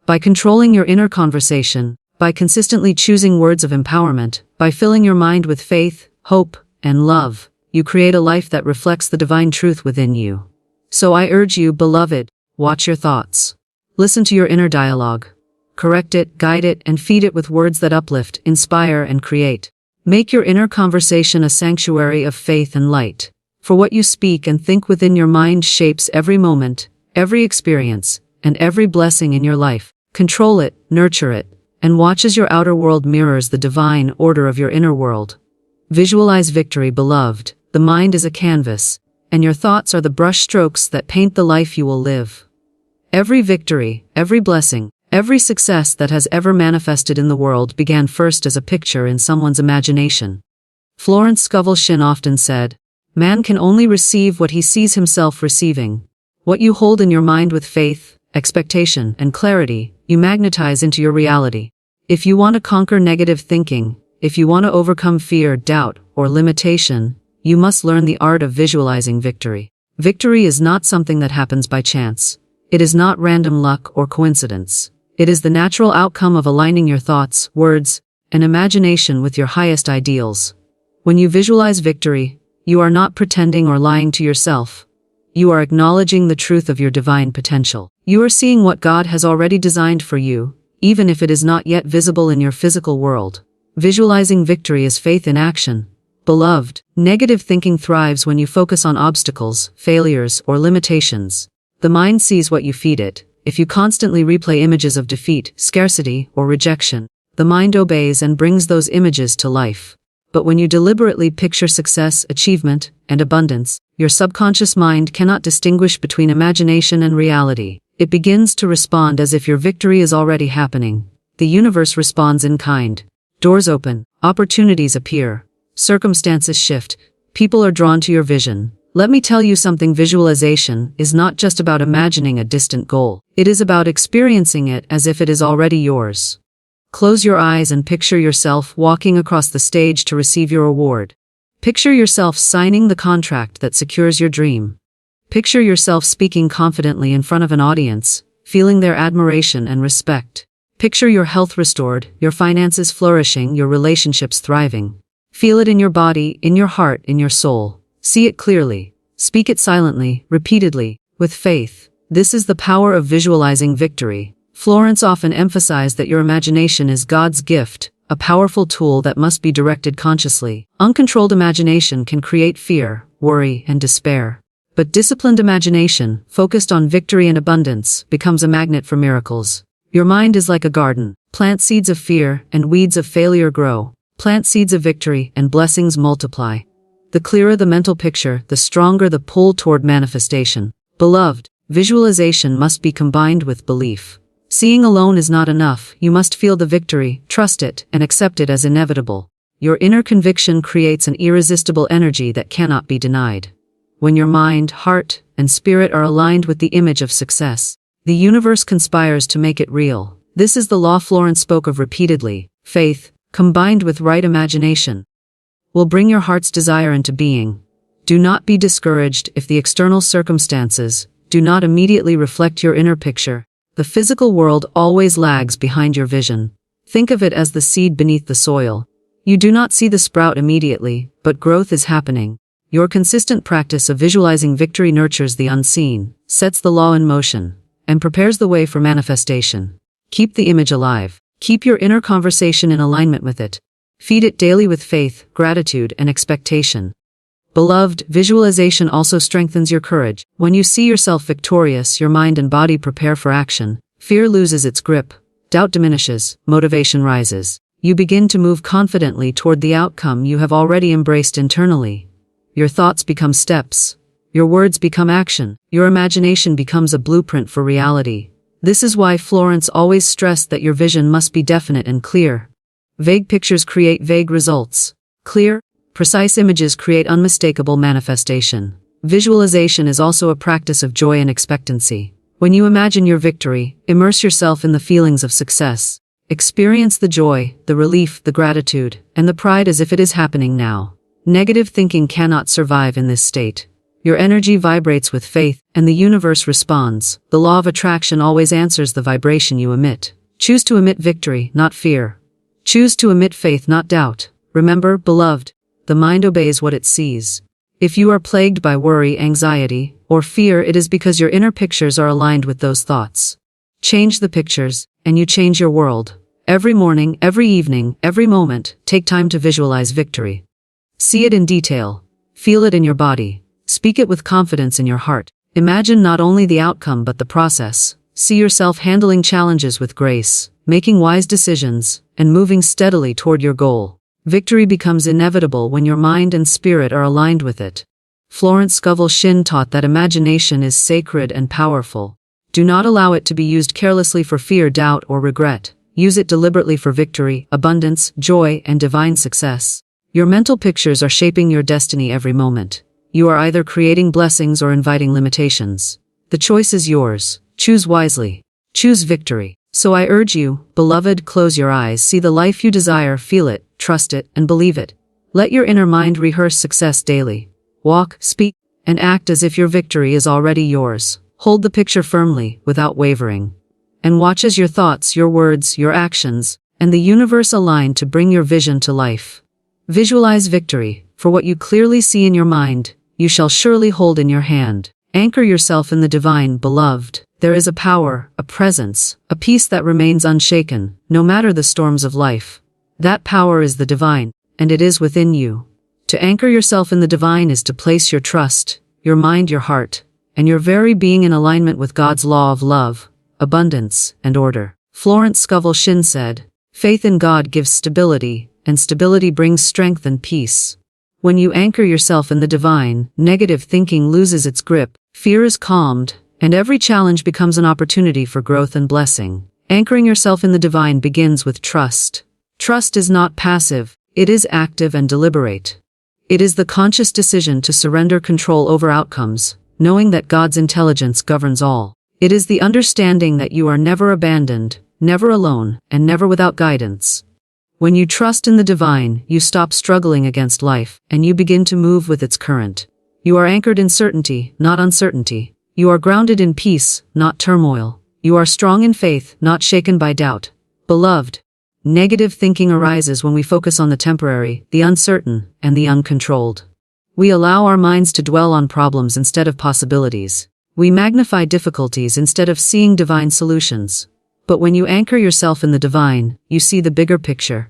By controlling your inner conversation, by consistently choosing words of empowerment, by filling your mind with faith, hope, and love, you create a life that reflects the divine truth within you. So I urge you, beloved, watch your thoughts. Listen to your inner dialogue. Correct it, guide it, and feed it with words that uplift, inspire, and create. Make your inner conversation a sanctuary of faith and light. For what you speak and think within your mind shapes every moment, every experience, and every blessing in your life. Control it, nurture it, and watch as your outer world mirrors the divine order of your inner world. Visualize victory, beloved. The mind is a canvas, and your thoughts are the brush strokes that paint the life you will live. Every victory, every blessing, every success that has ever manifested in the world began first as a picture in someone's imagination. Florence Scovel Shinn often said, "Man can only receive what he sees himself receiving." What you hold in your mind with faith, expectation, and clarity, you magnetize into your reality. If you want to conquer negative thinking, if you want to overcome fear, doubt, or limitation, you must learn the art of visualizing victory. Victory is not something that happens by chance. It is not random luck or coincidence. It is the natural outcome of aligning your thoughts, words, and imagination with your highest ideals. When you visualize victory, you are not pretending or lying to yourself. You are acknowledging the truth of your divine potential. You are seeing what God has already designed for you, even if it is not yet visible in your physical world. Visualizing victory is faith in action. Beloved, negative thinking thrives when you focus on obstacles, failures, or limitations. The mind sees what you feed it. If you constantly replay images of defeat, scarcity, or rejection, the mind obeys and brings those images to life. But when you deliberately picture success, achievement, and abundance, your subconscious mind cannot distinguish between imagination and reality. It begins to respond as if your victory is already happening. The universe responds in kind. Doors open, opportunities appear, circumstances shift, people are drawn to your vision. Let me tell you something: visualization is not just about imagining a distant goal. It is about experiencing it as if it is already yours. Close your eyes and picture yourself walking across the stage to receive your award. Picture yourself signing the contract that secures your dream. Picture yourself speaking confidently in front of an audience, feeling their admiration and respect. Picture your health restored, your finances flourishing, your relationships thriving. Feel it in your body, in your heart, in your soul. See it clearly. Speak it silently, repeatedly, with faith. This is the power of visualizing victory. Florence often emphasized that your imagination is God's gift, a powerful tool that must be directed consciously. Uncontrolled imagination can create fear, worry, and despair. But disciplined imagination, focused on victory and abundance, becomes a magnet for miracles. Your mind is like a garden. Plant seeds of fear, and weeds of failure grow. Plant seeds of victory, and blessings multiply. The clearer the mental picture, the stronger the pull toward manifestation. Beloved, visualization must be combined with belief. Seeing alone is not enough. You must feel the victory, trust it, and accept it as inevitable. Your inner conviction creates an irresistible energy that cannot be denied. When your mind, heart, and spirit are aligned with the image of success, the universe conspires to make it real. This is the law Florence spoke of repeatedly. Faith, combined with right imagination, will bring your heart's desire into being. Do not be discouraged if the external circumstances do not immediately reflect your inner picture. The physical world always lags behind your vision. Think of it as the seed beneath the soil. You do not see the sprout immediately, but growth is happening. Your consistent practice of visualizing victory nurtures the unseen, sets the law in motion, and prepares the way for manifestation. Keep the image alive. Keep your inner conversation in alignment with it. Feed it daily with faith, gratitude, and expectation. Beloved, visualization also strengthens your courage. When you see yourself victorious, your mind and body prepare for action. Fear loses its grip. Doubt diminishes. Motivation rises. You begin to move confidently toward the outcome you have already embraced internally. Your thoughts become steps. Your words become action. Your imagination becomes a blueprint for reality. This is why Florence always stressed that your vision must be definite and clear. Vague pictures create vague results. Clear, precise images create unmistakable manifestation. Visualization is also a practice of joy and expectancy. When you imagine your victory, immerse yourself in the feelings of success. Experience the joy, the relief, the gratitude, and the pride as if it is happening now. Negative thinking cannot survive in this state. Your energy vibrates with faith, and the universe responds. The law of attraction always answers the vibration you emit. Choose to emit victory, not fear. Choose to emit faith, not doubt. Remember, beloved, the mind obeys what it sees. If you are plagued by worry, anxiety, or fear, it is because your inner pictures are aligned with those thoughts. Change the pictures, and you change your world. Every morning, every evening, every moment, take time to visualize victory. See it in detail. Feel it in your body. Speak it with confidence in your heart. Imagine not only the outcome but the process. See yourself handling challenges with grace, making wise decisions, and moving steadily toward your goal. Victory becomes inevitable when your mind and spirit are aligned with it. Florence Scovel Shinn taught that imagination is sacred and powerful. Do not allow it to be used carelessly for fear, doubt, or regret. Use it deliberately for victory, abundance, joy, and divine success. Your mental pictures are shaping your destiny every moment. You are either creating blessings or inviting limitations. The choice is yours. Choose wisely. Choose victory. So I urge you, beloved, close your eyes, see the life you desire, feel it, trust it, and believe it. Let your inner mind rehearse success daily. Walk, speak, and act as if your victory is already yours. Hold the picture firmly, without wavering. And watch as your thoughts, your words, your actions, and the universe align to bring your vision to life. Visualize victory, for what you clearly see in your mind, you shall surely hold in your hand. Anchor yourself in the divine, beloved. There is a power, a presence, a peace that remains unshaken, no matter the storms of life. That power is the divine, and it is within you. To anchor yourself in the divine is to place your trust, your mind, your heart, and your very being in alignment with God's law of love, abundance, and order. Florence Scovel Shinn said, "Faith in God gives stability, and stability brings strength and peace." When you anchor yourself in the divine, negative thinking loses its grip, fear is calmed, and every challenge becomes an opportunity for growth and blessing. Anchoring yourself in the divine begins with trust. Trust is not passive, it is active and deliberate. It is the conscious decision to surrender control over outcomes, knowing that God's intelligence governs all. It is the understanding that you are never abandoned, never alone, and never without guidance. When you trust in the divine, you stop struggling against life, and you begin to move with its current. You are anchored in certainty, not uncertainty. You are grounded in peace, not turmoil. You are strong in faith, not shaken by doubt. Beloved, negative thinking arises when we focus on the temporary, the uncertain, and the uncontrolled. We allow our minds to dwell on problems instead of possibilities. We magnify difficulties instead of seeing divine solutions. But when you anchor yourself in the divine, you see the bigger picture.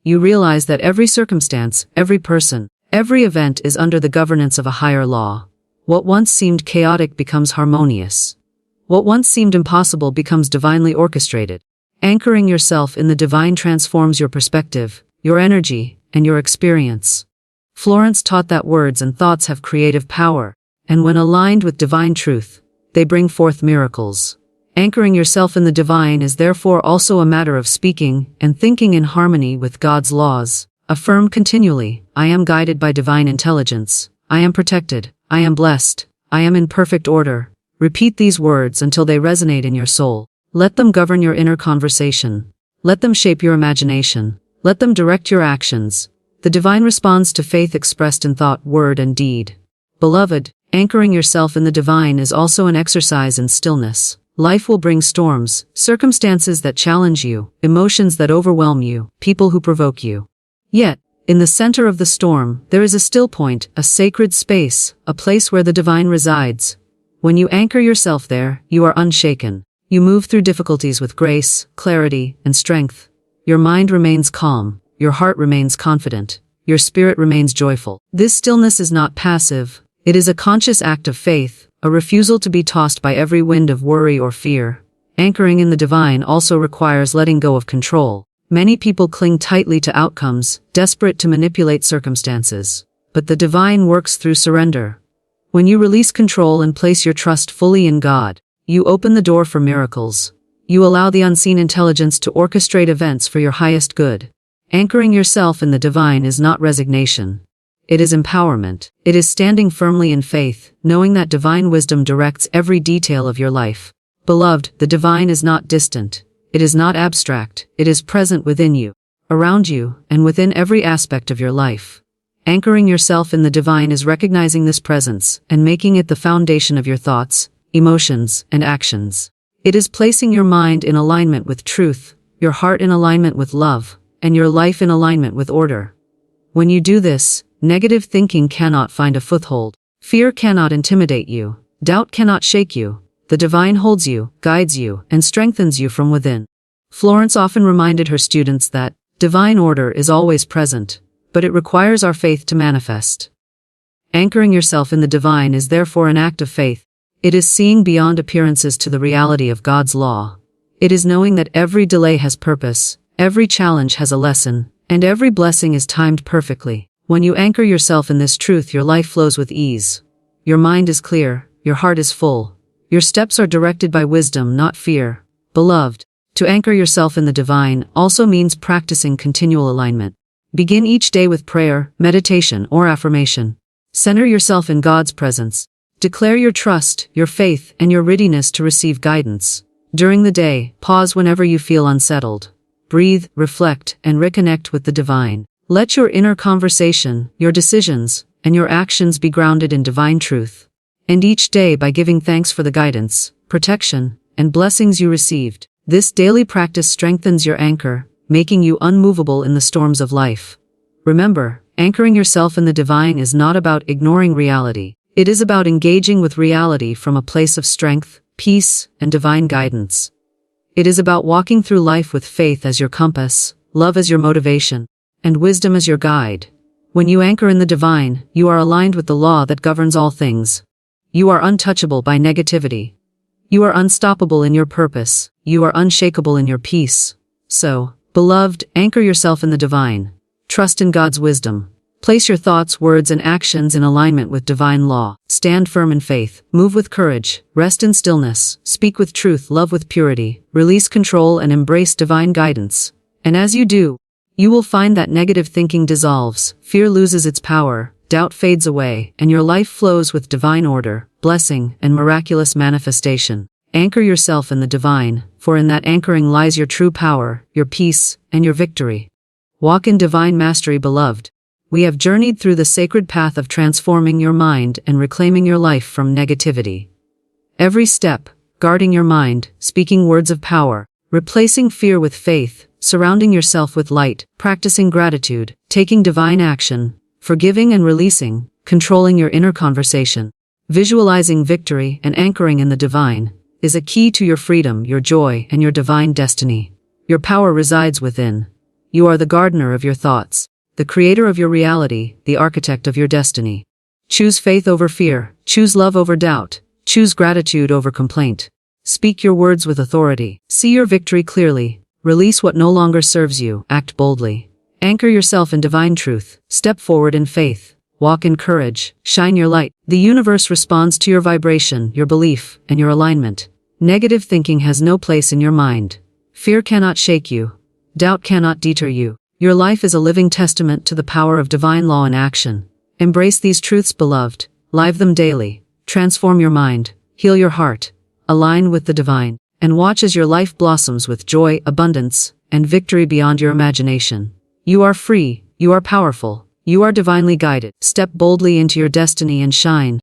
You realize that every circumstance, every person, every event is under the governance of a higher law. What once seemed chaotic becomes harmonious. What once seemed impossible becomes divinely orchestrated. Anchoring yourself in the divine transforms your perspective, your energy, and your experience. Florence taught that words and thoughts have creative power, and when aligned with divine truth, they bring forth miracles. Anchoring yourself in the divine is therefore also a matter of speaking and thinking in harmony with God's laws. Affirm continually, I am guided by divine intelligence, I am protected, I am blessed, I am in perfect order. Repeat these words until they resonate in your soul. Let them govern your inner conversation. Let them shape your imagination. Let them direct your actions. The divine responds to faith expressed in thought, word, and deed. Beloved, anchoring yourself in the divine is also an exercise in stillness. Life will bring storms, circumstances that challenge you, emotions that overwhelm you, people who provoke you. Yet, in the center of the storm, there is a still point, a sacred space, a place where the divine resides. When you anchor yourself there, you are unshaken. You move through difficulties with grace, clarity, and strength. Your mind remains calm, your heart remains confident, your spirit remains joyful. This stillness is not passive, it is a conscious act of faith, a refusal to be tossed by every wind of worry or fear. Anchoring in the divine also requires letting go of control. Many people cling tightly to outcomes, desperate to manipulate circumstances. But the divine works through surrender. When you release control and place your trust fully in God, you open the door for miracles. You allow the unseen intelligence to orchestrate events for your highest good. Anchoring yourself in the divine is not resignation. It is empowerment. It is standing firmly in faith, knowing that divine wisdom directs every detail of your life. Beloved, the divine is not distant. It is not abstract. It is present within you, around you, and within every aspect of your life. Anchoring yourself in the divine is recognizing this presence and making it the foundation of your thoughts, emotions, and actions. It is placing your mind in alignment with truth, your heart in alignment with love, and your life in alignment with order. When you do this, negative thinking cannot find a foothold. Fear cannot intimidate you. Doubt cannot shake you. The divine holds you, guides you, and strengthens you from within. Florence often reminded her students that divine order is always present, but it requires our faith to manifest. Anchoring yourself in the divine is therefore an act of faith. It is seeing beyond appearances to the reality of God's law. It is knowing that every delay has purpose, every challenge has a lesson, and every blessing is timed perfectly. When you anchor yourself in this truth, your life flows with ease. Your mind is clear, your heart is full. Your steps are directed by wisdom, not fear. Beloved, to anchor yourself in the divine also means practicing continual alignment. Begin each day with prayer, meditation, or affirmation. Center yourself in God's presence. Declare your trust, your faith, and your readiness to receive guidance. During the day, pause whenever you feel unsettled. Breathe, reflect, and reconnect with the divine. Let your inner conversation, your decisions, and your actions be grounded in divine truth. And each day by giving thanks for the guidance, protection, and blessings you received. This daily practice strengthens your anchor, making you unmovable in the storms of life. Remember, anchoring yourself in the divine is not about ignoring reality. It is about engaging with reality from a place of strength, peace, and divine guidance. It is about walking through life with faith as your compass, love as your motivation, and wisdom as your guide. When you anchor in the divine, you are aligned with the law that governs all things. You are untouchable by negativity. You are unstoppable in your purpose. You are unshakable in your peace. So, beloved, anchor yourself in the divine. Trust in God's wisdom. Place your thoughts, words, and actions in alignment with divine law. Stand firm in faith. Move with courage. Rest in stillness. Speak with truth. Love with purity. Release control and embrace divine guidance. And as you do, you will find that negative thinking dissolves, fear loses its power, doubt fades away, and your life flows with divine order, blessing, and miraculous manifestation. Anchor yourself in the divine, for in that anchoring lies your true power, your peace, and your victory. Walk in divine mastery, beloved. We have journeyed through the sacred path of transforming your mind and reclaiming your life from negativity. Every step, guarding your mind, speaking words of power, replacing fear with faith, surrounding yourself with light, practicing gratitude, taking divine action, forgiving and releasing, controlling your inner conversation, visualizing victory and anchoring in the divine. is a key to your freedom, your joy, and your divine destiny. Your power resides within. You are the gardener of your thoughts, the creator of your reality, the architect of your destiny. Choose faith over fear, choose love over doubt, choose gratitude over complaint. Speak your words with authority. See your victory clearly. Release what no longer serves you. Act boldly. Anchor yourself in divine truth. Step forward in faith. Walk in courage. Shine your light. The universe responds to your vibration, your belief, and your alignment. Negative thinking has no place in your mind. Fear cannot shake you. Doubt cannot deter you. Your life is a living testament to the power of divine law in action. Embrace these truths, beloved. Live them daily. Transform your mind. Heal your heart. Align with the divine. And watch as your life blossoms with joy, abundance, and victory beyond your imagination. You are free. You are powerful. You are divinely guided. Step boldly into your destiny and shine.